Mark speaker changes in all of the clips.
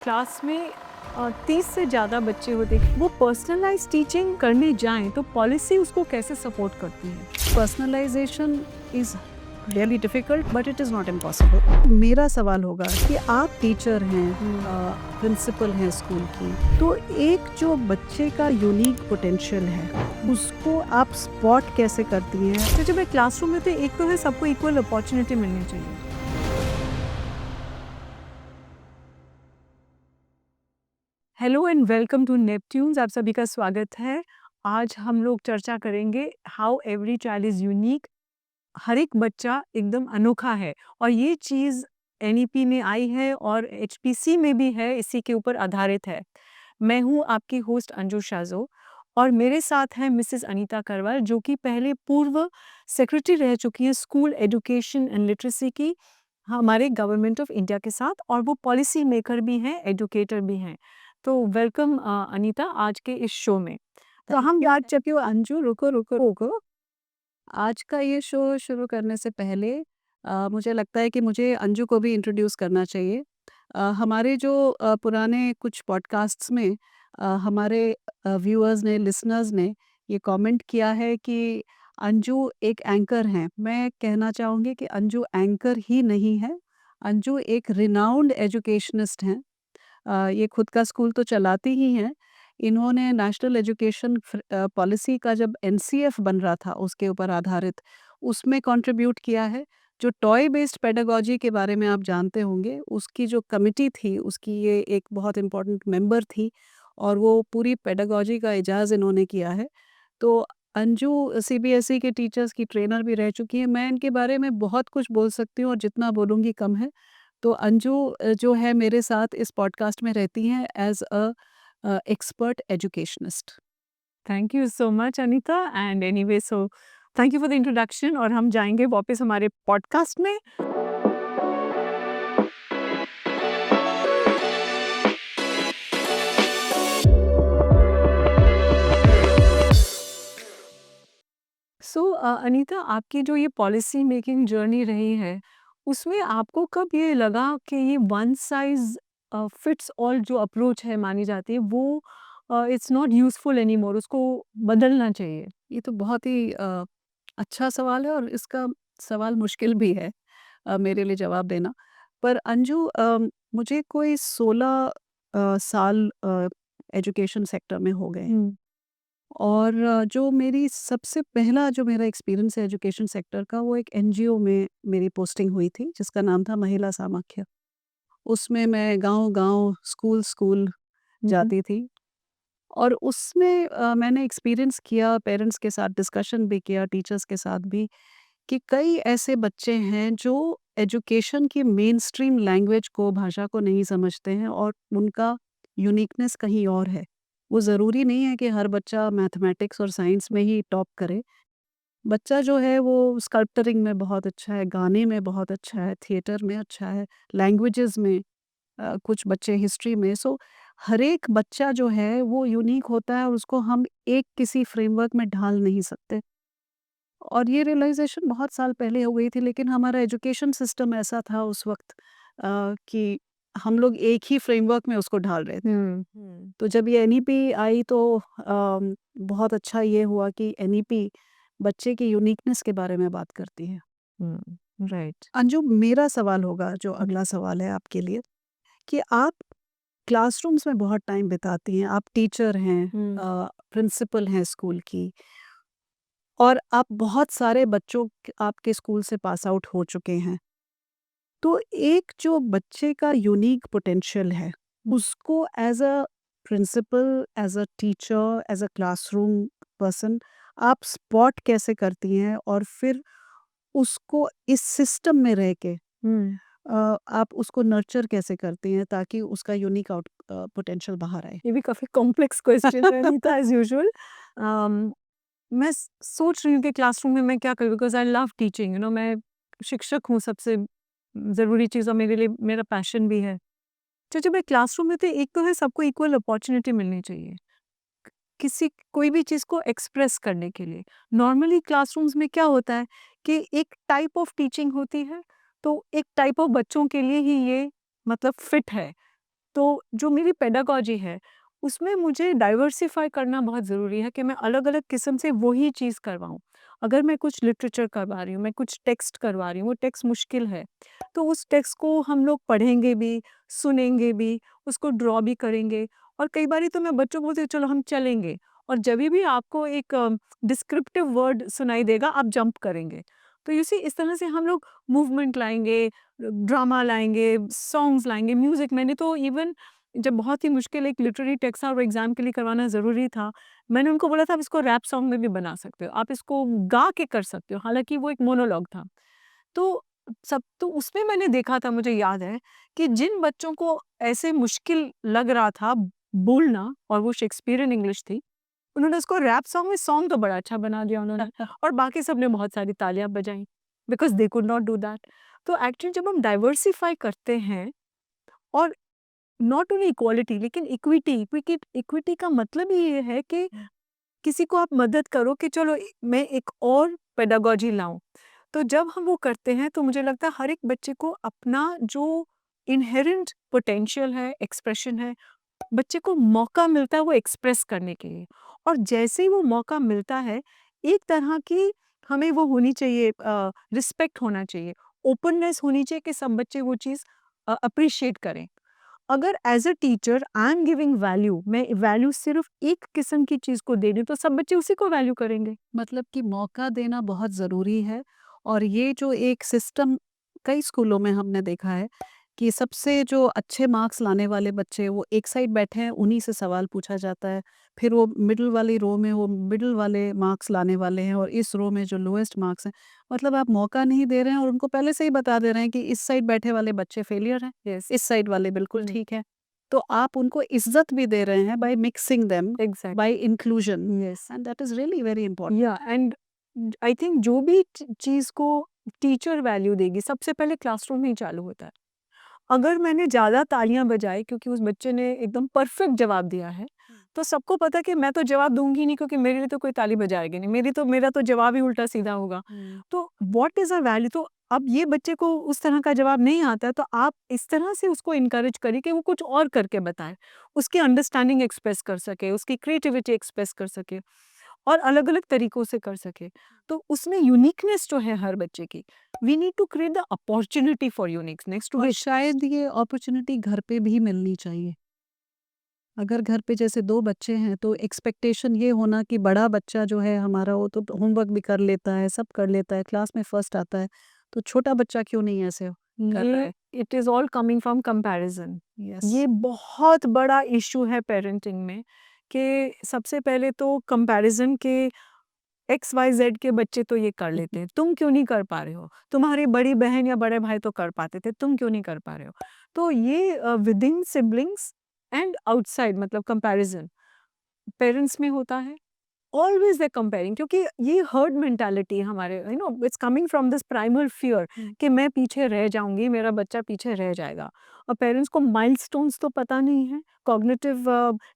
Speaker 1: Class में 30 से ज़्यादा बच्चे होते हैं, वो पर्सनलाइज टीचिंग करने जाएं तो पॉलिसी उसको कैसे सपोर्ट करती है?
Speaker 2: Personalisation is really difficult but it is not impossible. मेरा सवाल होगा कि आप टीचर हैं, प्रिंसिपल हैं स्कूल की, तो एक जो बच्चे का यूनिक पोटेंशियल है उसको आप स्पॉट कैसे करती हैं?
Speaker 1: तो जब एक क्लासरूम में तो एक तो है सबको इक्वल अपॉर्चुनिटी मिलनी चाहिए। हेलो एंड वेलकम टू नेपट्यून्स, आप सभी का स्वागत है। आज हम लोग चर्चा करेंगे how every child is unique. हर एक बच्चा एकदम अनोखा है और ये चीज़ एनईपी में आई है और एचपीसी में भी है, इसी के ऊपर आधारित है। मैं हूँ आपकी होस्ट अंजू शाजो और मेरे साथ हैं मिसेस अनीता करवाल, जो कि पहले पूर्व सेक्रेटरी रह चुकी हैं स्कूल एजुकेशन एंड लिटरेसी की हमारे गवर्नमेंट ऑफ इंडिया के साथ, और वो पॉलिसी मेकर भी हैं, एजुकेटर भी हैं। तो वेलकम अनीता आज के इस शो में। तो हम बात
Speaker 2: चुकी हूँ अंजू, रुको। आज का ये शो शुरू करने से पहले मुझे लगता है कि मुझे अंजू को भी इंट्रोड्यूस करना चाहिए। हमारे जो पुराने कुछ पॉडकास्ट्स में हमारे व्यूअर्स ने, लिसनर्स ने ये कमेंट किया है कि अंजू एक एंकर हैं। मैं कहना चाहूँगी कि अंजू एंकर ही नहीं है, अंजू एक रिनाउंड एजुकेशनिस्ट हैं। ये खुद का स्कूल तो चलाती ही हैं। इन्होंने नेशनल एजुकेशन पॉलिसी का जब एनसीएफ बन रहा था उसके ऊपर आधारित, उसमें कंट्रीब्यूट किया है। जो टॉय बेस्ड पेडागोजी के बारे में आप जानते होंगे, उसकी जो कमिटी थी उसकी ये एक बहुत इम्पोर्टेंट मेंबर थी और वो पूरी पेडागोजी का इजाज़ इन्होंने किया है। तो अंजू सीबीएसई के टीचर्स की ट्रेनर भी रह चुकी हैं। मैं इनके बारे में बहुत कुछ बोल सकती हूँ और जितना बोलूँगी कम है। तो अंजू जो है मेरे साथ इस पॉडकास्ट में रहती हैं as expert educationist.
Speaker 1: Thank you so much Anita and anyway so thank you for the introduction, और हम जाएंगे वापस हमारे पॉडकास्ट में। सो अनीता, आपकी जो ये पॉलिसी मेकिंग जर्नी रही है, उसमें आपको कब ये लगा कि ये वन साइज़ फिट्स ऑल जो अप्रोच है मानी जाती है, वो इट्स नॉट यूज़फुल एनीमोर, उसको बदलना चाहिए?
Speaker 2: ये तो बहुत ही अच्छा सवाल है और इसका सवाल मुश्किल भी है मेरे लिए जवाब देना। पर अंजू मुझे कोई 16 साल एजुकेशन सेक्टर में हो गए।
Speaker 1: हुँ।
Speaker 2: और जो मेरी सबसे पहला जो मेरा एक्सपीरियंस है एजुकेशन सेक्टर का, वो एक एनजीओ में मेरी पोस्टिंग हुई थी जिसका नाम था महिला सामाख्य। उसमें मैं गाँव-गाँव, स्कूल-स्कूल
Speaker 1: हुँ, हुँ।
Speaker 2: जाती थी और उसमें मैंने एक्सपीरियंस किया, पेरेंट्स के साथ डिस्कशन भी किया, टीचर्स के साथ भी, कि कई ऐसे बच्चे हैं जो एजुकेशन की मेनस्ट्रीम लैंग्वेज को, भाषा को नहीं समझते हैं और उनका यूनिकनेस कहीं और है। वो ज़रूरी नहीं है कि हर बच्चा मैथमेटिक्स और साइंस में ही टॉप करे। बच्चा जो है वो स्कल्पचरिंग में बहुत अच्छा है, गाने में बहुत अच्छा है, थिएटर में अच्छा है, लैंग्वेजेज़ में, कुछ बच्चे हिस्ट्री में। सो हर एक बच्चा जो है वो यूनिक होता है और उसको हम एक किसी फ्रेमवर्क में ढाल नहीं सकते। और ये रियलाइज़ेशन बहुत साल पहले हो गई थी, लेकिन हमारा एजुकेशन सिस्टम ऐसा था उस वक़्त कि हम लोग एक ही फ्रेमवर्क में उसको ढाल रहे थे।
Speaker 1: हुँ।
Speaker 2: तो जब ये एनईपी आई तो बहुत अच्छा ये हुआ कि एनईपी बच्चे की यूनिकनेस के बारे में बात करती है।
Speaker 1: हुँ, राइट।
Speaker 2: अंजू, मेरा सवाल होगा जो अगला सवाल है आपके लिए, कि आप क्लासरूम्स में बहुत टाइम बिताती हैं, आप टीचर हैं,
Speaker 1: हुँ।
Speaker 2: प्रिंसिपल हैं स्कूल की, और आप बहुत सारे बच्चों आपके स्कूल से पास आउट हो चुके हैं। तो एक जो बच्चे का यूनिक पोटेंशियल है, उसको as a principal, as a teacher, as a classroom person आप स्पॉट कैसे करती हैं और फिर उसको इस सिस्टम में रह के
Speaker 1: हुँ।
Speaker 2: आप उसको नर्चर कैसे करती हैं ताकि उसका यूनिक पोटेंशियल बाहर आए?
Speaker 1: ये भी काफ़ी कॉम्प्लेक्स क्वेश्चन है अनीता, एज़ यूजुअल। अम, मैं सोच रही हूँ कि क्लासरूम में मैं क्या करूँ, बिकॉज़ आई लव टीचिंग, मैं शिक्षक हूँ, सबसे ज़रूरी चीज़, और मेरे लिए मेरा पैशन भी है। तो जब मैं क्लासरूम में, तो एक तो है सबको इक्वल अपॉर्च्युनिटी मिलनी चाहिए, किसी कोई भी चीज़ को एक्सप्रेस करने के लिए। नॉर्मली क्लासरूम्स में क्या होता है कि एक टाइप ऑफ टीचिंग होती है, तो एक टाइप ऑफ बच्चों के लिए ही ये मतलब फिट है। तो जो मेरी पेडागॉजी है, उसमें मुझे डाइवर्सिफ़ाई करना बहुत ज़रूरी है कि मैं अलग-अलग किस्म से वही चीज़ करवाऊँ। अगर मैं कुछ लिटरेचर करवा रही हूँ, मैं कुछ टेक्स्ट करवा रही हूँ, वो टेक्स्ट मुश्किल है, तो उस टेक्स्ट को हम लोग पढ़ेंगे भी, सुनेंगे भी, उसको ड्रॉ भी करेंगे और कई बारी तो मैं बच्चों को बोलती हूँ, "चलो हम चलेंगे" और जभी भी आपको एक डिस्क्रिप्टिव वर्ड सुनाई देगा, आप जंप करेंगे। तो यू सी इस तरह से हम लोग मूवमेंट लाएँगे, ड्रामा लाएँगे, सॉन्ग्स लाएँगे, म्यूज़िक मैंने तो इवन जब बहुत ही मुश्किल एक लिटरेरी टेक्स्ट था और एग्ज़ाम के लिए करवाना ज़रूरी था, मैंने उनको बोला था आप इसको रैप सॉन्ग में भी बना सकते हो, आप इसको गा के कर सकते हो, हालाँकि वो एक मोनोलॉग था। तो सब तो उसमें मैंने देखा था मुझे याद है कि जिन बच्चों को ऐसे मुश्किल लग रहा था बोलना और वो शेक्सपियरियन इंग्लिश थी, उन्होंने उसको रैप सॉन्ग में सॉन्ग तो बड़ा अच्छा बना दिया उन्होंने और बाकी सबने बहुत सारी तालियाँ बजाई because they could not do that. तो एक्चुअली जब हम डाइवर्सिफ़ाई करते हैं और नॉट ओनली इक्वालिटी लेकिन इक्विटी इक्विटी का मतलब ही ये है कि किसी को आप मदद करो कि चलो मैं एक और पेडागॉजी लाऊं तो जब हम वो करते हैं तो मुझे लगता है हर एक बच्चे को अपना जो इनहेरेंट पोटेंशियल है एक्सप्रेशन है बच्चे को मौका मिलता है वो एक्सप्रेस करने के लिए और जैसे ही वो मौका मिलता है एक तरह की हमें वो होनी चाहिए रिस्पेक्ट होना चाहिए ओपननेस होनी चाहिए कि सब बच्चे वो चीज़ अप्रिशिएट करें अगर as a teacher I am giving value मैं वैल्यू सिर्फ एक किस्म की चीज़ को दे रही हूँ तो सब बच्चे उसी को वैल्यू करेंगे।
Speaker 2: मतलब कि मौका देना बहुत ज़रूरी है और ये जो एक सिस्टम कई स्कूलों में हमने देखा है कि सबसे जो अच्छे मार्क्स लाने वाले बच्चे वो एक साइड बैठे हैं, उन्हीं से सवाल पूछा जाता है। फिर वो मिडल वाली रो में वो मिडल वाले मार्क्स लाने वाले हैं और इस रो में जो लोएस्ट मार्क्स हैं। मतलब आप मौका नहीं दे रहे हैं और उनको पहले से ही बता दे रहे हैं कि इस साइड बैठे वाले बच्चे फेलियर हैं,
Speaker 1: यस।
Speaker 2: इस साइड वाले बिल्कुल ठीक है। तो आप उनको इज़्ज़त भी दे रहे हैं by mixing them,
Speaker 1: exact.
Speaker 2: By inclusion
Speaker 1: yes.
Speaker 2: And that is really very important.
Speaker 1: या एंड आई थिंक जो भी चीज़ को टीचर वैल्यू देगी सबसे पहले क्लासरूम में ही चालू होता है। अगर मैंने ज़्यादा तालियां बजाई क्योंकि उस बच्चे ने एकदम परफेक्ट जवाब दिया है तो सबको पता है कि मैं तो जवाब दूंगी नहीं क्योंकि मेरे लिए तो कोई ताली बजाएगी नहीं मेरा तो जवाब ही उल्टा सीधा होगा। तो व्हाट इज़ अ वैल्यू तो अब ये बच्चे को उस तरह का जवाब नहीं आता है तो आप इस तरह से उसको इनकरेज करिए कि वो कुछ और करके बताए उसकी अंडरस्टैंडिंग एक्सप्रेस कर सके उसकी क्रिएटिविटी एक्सप्रेस कर सके और अलग-अलग तरीकों से कर सके। तो उसमें यूनिकनेस जो है हर बच्चे की, we need to create the opportunity for uniqueness to
Speaker 2: और
Speaker 1: विच
Speaker 2: शायद ये अपॉर्चुनिटी घर पे भी मिलनी चाहिए। अगर घर पे जैसे 2 बच्चे हैं तो एक्सपेक्टेशन ये होना कि बड़ा बच्चा जो है हमारा वो तो होमवर्क भी कर लेता है, सब कर लेता है, क्लास में फर्स्ट आता है, तो छोटा बच्चा क्यों नहीं ऐसे कर रहा
Speaker 1: ये
Speaker 2: है?
Speaker 1: It is all coming from comparison.
Speaker 2: Yes.
Speaker 1: ये बहुत बड़ा इश्यू है पेरेंटिंग में कि सबसे पहले तो कंपैरिज़न के एक्स, वाई, ज़ेड के बच्चे तो ये कर लेते हैं, तुम क्यों नहीं कर पा रहे हो? तुम्हारी बड़ी बहन या बड़े भाई तो कर पाते थे, तुम क्यों नहीं कर पा रहे हो? तो ये विदिन सिबलिंग्स एंड आउटसाइड मतलब कंपैरिज़न पेरेंट्स में होता है। ऑलवेज़ दे कंपेयरिंग क्योंकि ये हर्ड मेंटालिटी है हमारे it's coming from this primal fear कि मैं पीछे रह जाऊँगी, मेरा बच्चा पीछे रह जाएगा। और पेरेंट्स को माइलस्टोन्स तो पता नहीं है, कॉग्निटिव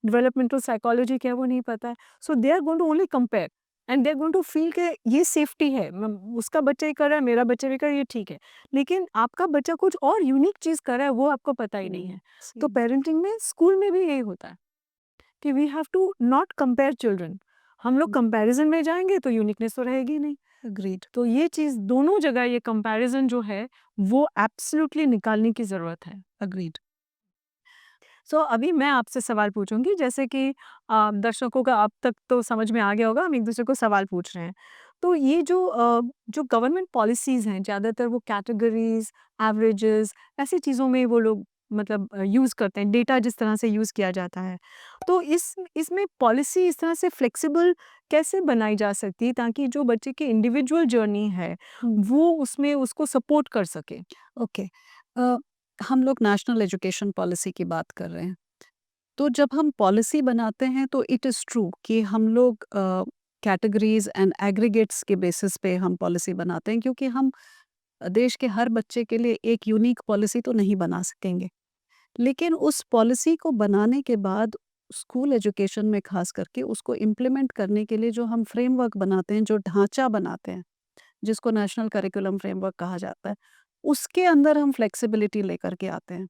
Speaker 1: डेवलपमेंटल साइकोलॉजी क्या है वो नहीं पता है। So they are going to only compare and they are going to feel कि ये सेफ्टी है, उसका बच्चा ये कर रहा है, मेरा बच्चा भी कर रहा है, ये ठीक है। लेकिन आपका बच्चा कुछ और यूनिक चीज़ कर रहा है, वो आपको पता ही नहीं है। तो पेरेंटिंग में, स्कूल में भी यही होता है। कि we have to not compare children हम लोग कंपैरिजन में जाएंगे तो यूनिकनेस तो रहेगी नहीं।
Speaker 2: एग्रीड।
Speaker 1: तो ये चीज़ दोनों जगह ये कंपैरिजन जो है वो एब्सोल्युटली निकालने की ज़रूरत है।
Speaker 2: एग्रीड।
Speaker 1: सो अभी मैं आपसे सवाल पूछूंगी जैसे कि दर्शकों का अब तक तो समझ में आ गया होगा हम एक दूसरे को सवाल पूछ रहे हैं। तो ये जो गवर्नमेंट पॉलिसीज़ हैं ज़्यादातर वो कैटेगरीज एवरेजेस ऐसी चीज़ों में वो लोग मतलब यूज़ करते हैं डेटा जिस तरह से यूज़ किया जाता है। तो इसमें पॉलिसी इस तरह से फ्लेक्सिबल कैसे बनाई जा सकती है ताकि जो बच्चे की इंडिविजुअल जर्नी है वो उसमें उसको सपोर्ट कर सके।
Speaker 2: ओके। अ, हम लोग नेशनल एजुकेशन पॉलिसी की बात कर रहे हैं। तो जब हम पॉलिसी बनाते हैं तो इट इज़ ट्रू कि हम लोग कैटेगरीज़ एंड एग्रीगेट्स के बेसिस पे हम पॉलिसी बनाते हैं क्योंकि हम देश के हर बच्चे के लिए एक यूनिक पॉलिसी तो नहीं बना सकेंगे। लेकिन उस पॉलिसी को बनाने के बाद स्कूल एजुकेशन में ख़ास करके उसको इम्प्लीमेंट करने के लिए जो हम फ्रेमवर्क बनाते हैं, जो ढाँचा बनाते हैं, जिसको नेशनल करिकुलम फ्रेमवर्क कहा जाता है, उसके अंदर हम फ्लेक्सिबिलिटी लेकर के आते हैं।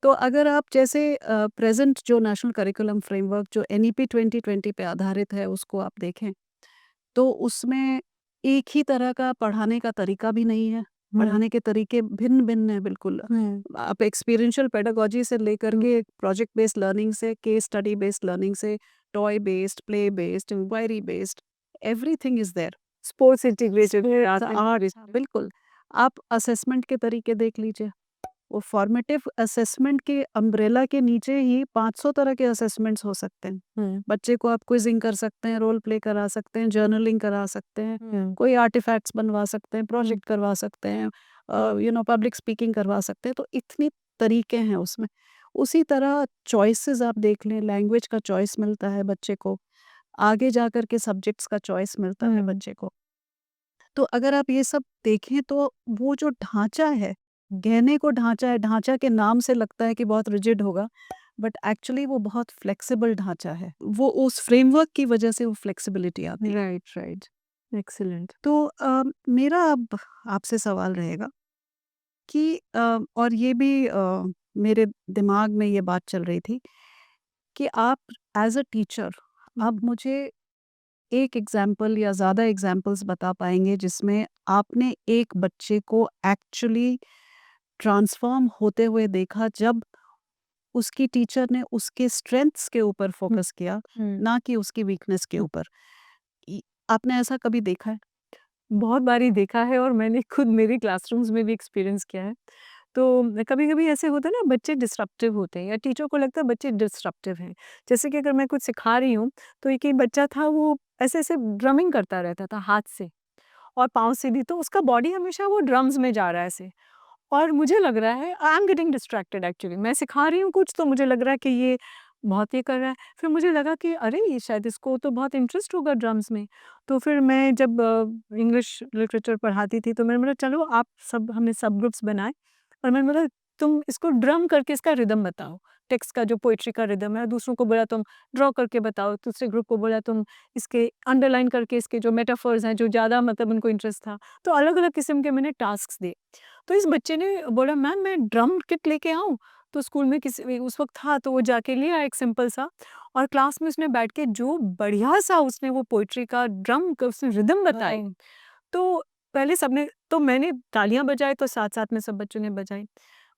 Speaker 2: तो अगर आप जैसे प्रेज़ेंट जो नेशनल करिकुलम फ्रेमवर्क जो एनईपी 2020 पे आधारित है उसको आप देखें, तो उसमें एक ही तरह का पढ़ाने का तरीका भी नहीं है। पढ़ाने के तरीके भिन्न-भिन्न हैं बिल्कुल। आप एक्सपीरियंशियल पेडागॉजी से लेकर के प्रोजेक्ट बेस्ड लर्निंग से, केस स्टडी बेस्ड लर्निंग से, toy based, play based, inquiry based, everything is there.
Speaker 1: Sports integrated है
Speaker 2: आर्ट बिल्कुल। आप असेसमेंट के तरीके देख लीजिए। वो फॉर्मेटिव असेसमेंट के अम्ब्रेला के नीचे ही 500 तरह के असेसमेंट्स हो सकते हैं। बच्चे को आप क्विजिंग कर सकते हैं, रोल प्ले करा सकते हैं, जर्नलिंग करा सकते हैं, कोई आर्टिफैक्ट्स बनवा सकते हैं, प्रोजेक्ट करवा सकते हैं, पब्लिक स्पीकिंग करवा सकते हैं। तो इतने तरीके हैं उसमें। उसी तरह चॉइसेस आप देख लें, लैंग्वेज का चॉइस मिलता है बच्चे को, आगे जा कर के सब्जेक्ट्स का चॉइस मिलता है बच्चे को। तो अगर आप ये सब देखें तो वो जो ढांचा है, गहने को ढांचा है, ढांचा के नाम से लगता है कि बहुत रिजिड होगा, बट एक्चुअली वो बहुत फ्लेक्सिबल ढांचा है। वो उस फ्रेमवर्क की वजह से वो फ्लेक्सिबिलिटी आती है।
Speaker 1: Right, right, excellent.
Speaker 2: तो मेरा अब आपसे सवाल रहेगा कि और ये भी मेरे दिमाग में ये बात चल रही थी कि आप एज़ अ टीचर आप मुझे एक एग्जाम्पल या ज़्यादा एग्जाम्पल्स बता पाएंगे जिसमें आपने एक बच्चे को एक्चुअली ट्रांसफॉर्म होते हुए देखा जब उसकी टीचर ने उसके स्ट्रेंथ्स के ऊपर फोकस किया, ना कि उसकी वीकनेस के ऊपर। आपने ऐसा कभी देखा है?
Speaker 1: बहुत बारी देखा है और मैंने खुद मेरी क्लासरूम्स में भी एक्सपीरियंस किया है। तो कभी-कभी ऐसे होता है ना, बच्चे डिसरप्टिव होते हैं या टीचर को लगता है बच्चे डिसरप्टिव हैं। जैसे कि अगर मैं कुछ सिखा रही हूँ, तो एक ही बच्चा था, वो ऐसे-ऐसे ड्रमिंग करता रहता था हाथ से और पाँव से भी, तो उसका बॉडी हमेशा वो ड्रम्स में जा रहा है ऐसे। और मुझे लग रहा है I am getting distracted actually, मैं सिखा रही हूँ कुछ, तो मुझे लग रहा है कि ये बहुत ये कर रहा है। फिर मुझे लगा कि अरे! ये शायद इसको तो बहुत इंटरेस्ट होगा ड्रम्स में। तो फिर मैं जब इंग्लिश लिटरेचर पढ़ाती थी, तो मैंने बोला चलो आप सब, हमने सब ग्रुप्स बनाए और मैंने बोला तुम इसको ड्रम करके इसका रिदम बताओ। टेक्स्ट का जो पोएट्री का रिदम है, दूसरों को बोला तुम ड्रॉ करके बताओ, दूसरे ग्रुप को बोला तुम इसके अंडरलाइन करके इसके जो मेटाफर्स हैं, जो ज़्यादा मतलब उनको इंटरेस्ट था, तो अलग-अलग किस्म के मैंने टास्क्स दिए। तो इस बच्चे ने बोला मैम मैं ड्रम किट लेके आऊँ? तो स्कूल में किसी उस वक़्त था, तो वो जाके ले आया एक सिंपल सा, और क्लास में उसने बैठ के जो बढ़िया-सा उसने वो पोएट्री का ड्रम का उसने रिदम बताए। तो पहले सबने, तो मैंने तालियाँ बजाई, तो साथ-साथ में सब बच्चों ने बजाई।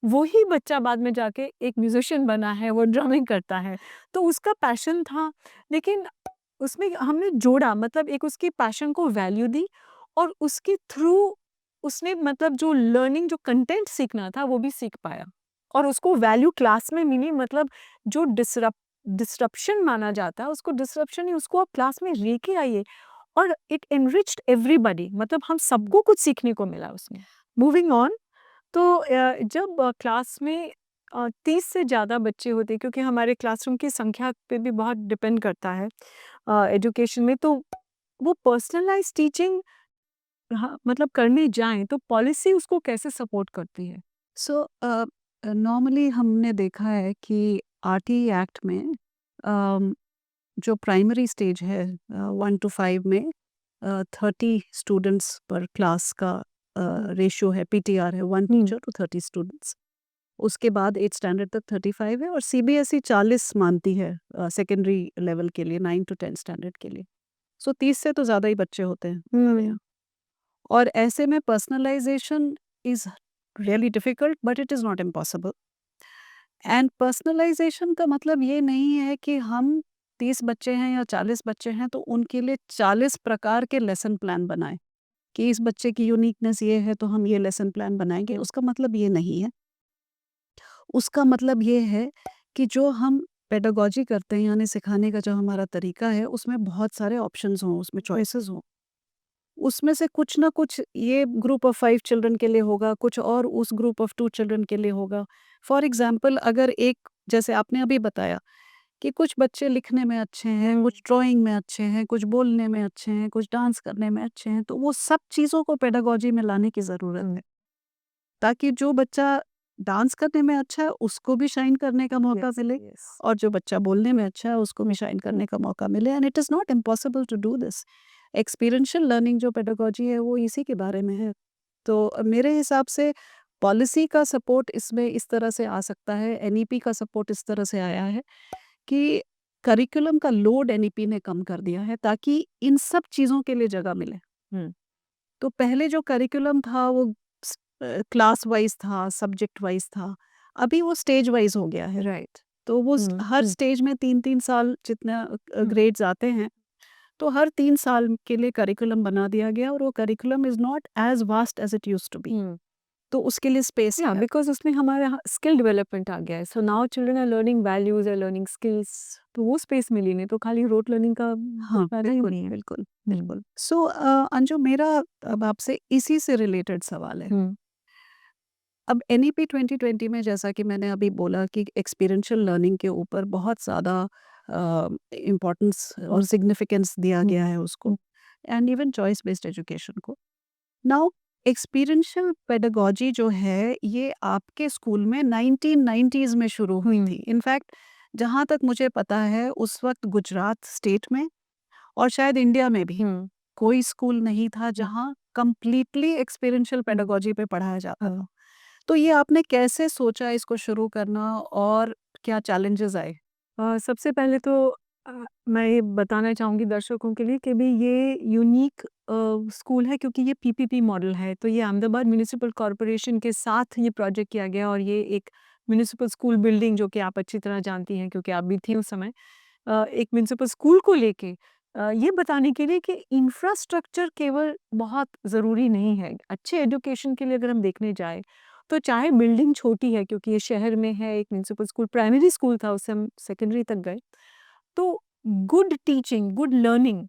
Speaker 1: वही बच्चा बाद में जाके एक म्यूज़िशियन बना है, वो ड्रमिंग करता है। तो उसका पैशन था, लेकिन उसमें हमने जोड़ा, मतलब एक उसकी पैशन को वैल्यू दी और उसके थ्रू उसने मतलब जो लर्निंग, जो कंटेंट सीखना था वो भी सीख पाया। और उसको वैल्यू क्लास में मिली, मतलब जो डिसरप्शन माना जाता है, उसको डिसरप्शन नहीं, उसको आप क्लास में लेके आइए और इट एनरिच्ड एवरीबॉडी, मतलब हम सबको कुछ सीखने को मिला उसमें। मूविंग ऑन, तो जब क्लास में 30 से ज़्यादा बच्चे होते हैं, क्योंकि हमारे क्लासरूम की संख्या पे भी बहुत डिपेंड करता है एजुकेशन में, तो वो पर्सनलाइज़ टीचिंग हाँ, मतलब करने जाएँ तो पॉलिसी उसको कैसे सपोर्ट करती है?
Speaker 2: सो नॉर्मली हमने देखा है कि आरटीई एक्ट में जो प्राइमरी स्टेज है 1 टू 5 में 30 स्टूडेंट्स पर क्लास का रेशियो है, पीटीआर है 1 टीचर टू 30 स्टूडेंट्स। उसके बाद 8 स्टैंडर्ड तक 35 है और सीबीएसई 40 मानती है सेकेंडरी लेवल के लिए, 9 टू 10 स्टैंडर्ड के लिए। सो 30 से तो ज़्यादा ही बच्चे होते हैं हमारे यहाँ। और ऐसे में personalisation is really difficult but it is not impossible. And personalisation का मतलब ये नहीं है कि हम 30 बच्चे हैं या 40 बच्चे हैं तो उनके लिए 40 प्रकार के लेसन प्लान बनाएं कि इस बच्चे की यूनिकनेस ये है तो हम ये लेसन प्लान बनाएंगे। उसका मतलब ये नहीं है। उसका मतलब ये है कि जो हम पेडागॉजी करते हैं यानी सिखाने का जो हमारा तरीका है उसमें बहुत सारे ऑप्शंस हों, उसमें चॉइसेस हों। उसमें से कुछ ना कुछ ये ग्रुप ऑफ 5 चिल्ड्रन के लिए होगा, कुछ और उस ग्रुप ऑफ 2 चिल्ड्रन के लिए होगा। फॉर एग्ज़ाम्पल अगर एक, जैसे आपने अभी बताया कि कुछ बच्चे लिखने में अच्छे हैं, कुछ ड्राइंग में अच्छे हैं, कुछ बोलने में अच्छे हैं, कुछ डांस करने में अच्छे हैं, तो वो सब चीज़ों को पेडागॉजी में लाने की ज़रूरत है। ताकि जो बच्चा डांस करने में अच्छा है, उसको भी शाइन करने का मौका मिले और जो बच्चा बोलने में अच्छा है, उसको भी शाइन करने का मौका मिले। And it is not impossible to do this. Experiential learning जो पेडागॉजी है, वो इसी के बारे में है। तो मेरे हिसाब से पॉलिसी का सपोर्ट इसमें इस तरह से आ सकता है, एनईपी का सपोर्ट इस तरह से आया है कि करिकुलम का लोड एनईपी ने कम कर दिया है ताकि इन सब चीज़ों के लिए जगह मिले।
Speaker 1: हुँ,
Speaker 2: तो पहले जो करिकुलम था वो क्लास वाइज था, सब्जेक्ट वाइज था, अभी वो स्टेज वाइज हो गया है।
Speaker 1: राइट।
Speaker 2: तो वो हर
Speaker 1: हुँ,
Speaker 2: स्टेज में 3-3 साल जितना
Speaker 1: हुँ,
Speaker 2: ग्रेड्स आते हैं, तो हर 3 साल के लिए करिकुलम बना दिया गया और वो curriculum is not as vast as it used to be.
Speaker 1: Hmm.
Speaker 2: तो उसके लिए स्पेस
Speaker 1: या
Speaker 2: है।
Speaker 1: बिकॉज़ उसमें हमारा स्किल डेवलपमेंट आ गया है। So now children are learning values, are learning skills, तो वो स्पेस मिली नहीं तो खाली रोट लर्निंग का कुछ
Speaker 2: हाँ,
Speaker 1: फ़ायदा ही
Speaker 2: बिल्कुल,
Speaker 1: नहीं है।
Speaker 2: बिल्कुल,
Speaker 1: हुँ,
Speaker 2: बिल्कुल। सो अंजू, मेरा अब आपसे इसी से रिलेटेड सवाल है।
Speaker 1: हुँ,
Speaker 2: अब एनईपी 2020 में जैसा कि मैंने अभी बोला कि एक्सपीरियंशियल लर्निंग के ऊपर बहुत ज़्यादा इम्पोर्टेंस और
Speaker 1: हुँ,
Speaker 2: सिग्निफिकेंस दिया
Speaker 1: हुँ,
Speaker 2: गया है उसको,
Speaker 1: hmm,
Speaker 2: and even choice based education को। नाउ एक्सपीरियंशियल पेडागोजी जो है ये आपके स्कूल में 1990s में शुरू हुई
Speaker 1: हुँ,
Speaker 2: थी। इनफैक्ट जहाँ तक मुझे पता है उस वक्त गुजरात स्टेट में और शायद इंडिया में भी
Speaker 1: हुँ,
Speaker 2: कोई स्कूल नहीं था
Speaker 1: हुँ,
Speaker 2: जहाँ कंप्लीटली एक्सपीरियंशियल
Speaker 1: हुँ,
Speaker 2: पेडागोजी पे पढ़ाया जाता
Speaker 1: हाँ।
Speaker 2: था। तो ये आपने कैसे सोचा इसको शुरू करना और क्या चैलेंजेस आए?
Speaker 1: सबसे पहले तो मैं ये बताना चाहूँगी दर्शकों के लिए कि भी ये यूनिक स्कूल है क्योंकि ये पीपीपी मॉडल है। तो ये अहमदाबाद म्युनिसिपल कॉर्पोरेशन के साथ ये प्रोजेक्ट किया गया और ये एक म्युनिसिपल स्कूल बिल्डिंग जो कि आप अच्छी तरह जानती हैं क्योंकि आप भी थीं उस समय। एक म्युनिसिपल स्कूल को लेके ये बताने के लिए कि इंफ्रास्ट्रक्चर केवल बहुत ज़रूरी नहीं है। अच्छे एजुकेशन के लिए अगर हम देखने जाएँ, तो चाहे बिल्डिंग छोटी है क्योंकि ये शहर में है, एक म्युनिसिपल स्कूल प्राइमरी स्कूल था, उससे हम सेकेंडरी तक गए। तो good teaching, good learning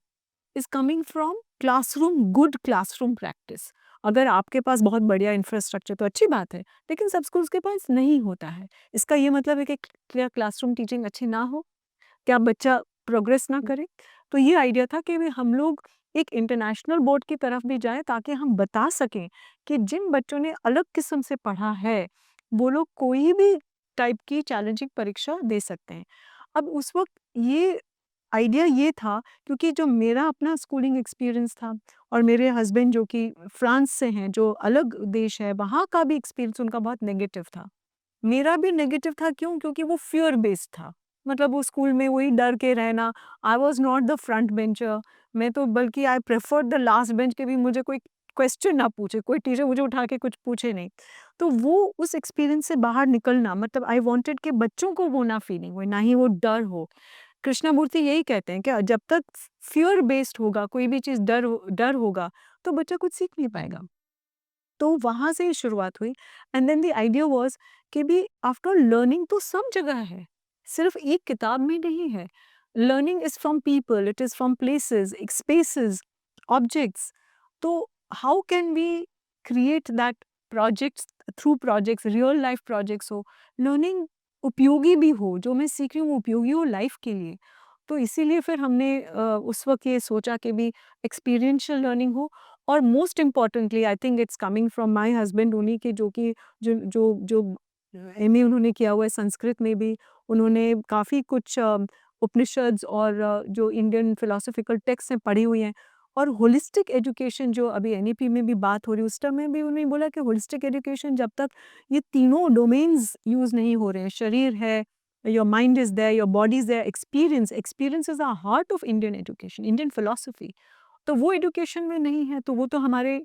Speaker 1: is coming from classroom, good classroom practice. अगर आपके पास बहुत बढ़िया इंफ्रास्ट्रक्चर तो अच्छी बात है, लेकिन सब स्कूल्स के पास नहीं होता है। इसका ये मतलब है कि क्या क्लासरूम टीचिंग अच्छी ना हो? क्या बच्चा प्रोग्रेस ना करे? तो ये आइडिया था कि भई हम लोग एक इंटरनेशनल बोर्ड की तरफ भी जाएँ ताकि हम बता सकें कि जिन बच्चों ने अलग किस्म से पढ़ा है, वो लोग कोई भी टाइप की चैलेंजिंग परीक्षा दे सकते हैं। अब उस वक़्त ये आइडिया ये था क्योंकि जो मेरा अपना स्कूलिंग एक्सपीरियंस था और मेरे हस्बैंड जो कि फ्रांस से हैं, जो अलग देश है, वहाँ का भी एक्सपीरियंस उनका बहुत नेगेटिव था। मेरा भी नेगेटिव था क्यों? क्योंकि वो फ़ियर बेस्ड था। मतलब वो स्कूल में वही डर के रहना, I was not the front bencher, मैं तो बल्कि I preferred the last bench कि भी मुझे कोई क्वेश्चन ना पूछे, कोई टीचर मुझे उठा के कुछ पूछे नहीं। तो वो उस एक्सपीरियंस से बाहर निकलना मतलब आई वांटेड कि बच्चों को वो ना फीलिंग हो, ना ही वो डर हो। कृष्णमूर्ति यही कहते हैं कि जब तक फ़ियर बेस्ड होगा, कोई भी चीज़ डर होगा, तो बच्चा कुछ सीख नहीं पाएगा। तो वहाँ से शुरुआत हुई and then the idea was कि भी आफ्टर लर्निंग तो सब जगह है, सिर्फ एक किताब में नहीं है। Learning is from people, it is from places, spaces, objects. तो how can we create that projects through projects, real life projects हो, लर्निंग उपयोगी भी हो, जो मैं सीख रही हूँ वो उपयोगी हो लाइफ के लिए। तो इसीलिए फिर हमने उस वक़्त ये सोचा कि भी एक्सपीरियंशियल लर्निंग हो और most importantly I think it's coming from my husband उन्हीं के जो कि जो एमए उन्होंने किया हुआ है संस्कृत में भी उन्होंने काफ़ी कुछ उपनिषद्स और जो इंडियन फिलोसॉफिकल टेक्स्ट हैं पढ़ी हुई हैं और होलिस्टिक एजुकेशन जो अभी एनईपी में भी बात हो रही है उस टाइम में भी उन्होंने बोला कि होलिस्टिक एजुकेशन जब तक ये तीनों डोमेन्स यूज़ नहीं हो रहे हैं, शरीर है, your mind is there, your body is there, experience is the heart of Indian education, Indian philosophy. तो वो एजुकेशन में नहीं है, तो वो तो हमारे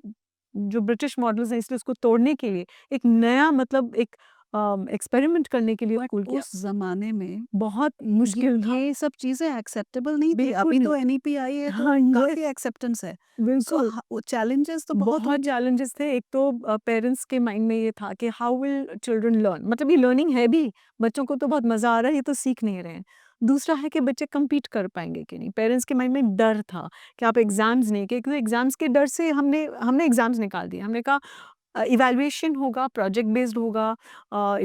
Speaker 1: जो ब्रिटिश मॉडल्स हैं इसलिए उसको तोड़ने के लिए एक नया मतलब एक एक्सपेरिमेंट करने के लिए
Speaker 2: बट
Speaker 1: स्कूल किया।
Speaker 2: उस ज़माने में
Speaker 1: बहुत
Speaker 2: ये
Speaker 1: मुश्किल था।
Speaker 2: ये सब चीज़ें एक्सेप्टेबल नहीं थी।
Speaker 1: बिल्कुल
Speaker 2: अभी
Speaker 1: नहीं।
Speaker 2: तो एनईपी आई है तो
Speaker 1: हाँ, यस,
Speaker 2: काफ़ी एक्सेप्टेंस है। सो
Speaker 1: बिल्कुल।
Speaker 2: ह चैलेंजेस तो बहुत
Speaker 1: बहुत
Speaker 2: होंगे।
Speaker 1: चैलेंजेस थे। एक तो पेरेंट्स के माइंड में ये था कि हाउ विल चिल्ड्रन लर्न मतलब ये लर्निंग है भी, बच्चों को तो बहुत मज़ा आ रहा है, ये तो सीख नहीं रहे हैं। दूसरा है कि बच्चे कम्पीट कर पाएँगे कि नहीं। पेरेंट्स के माइंड में डर था कि आप एग्ज़ाम्स नहीं कि क्योंकि एग्ज़ाम्स के डर से हमने हमने एग्ज़ाम्स निकाल दिए। हमने कहा इवैल्यूएशन होगा, प्रोजेक्ट बेस्ड होगा,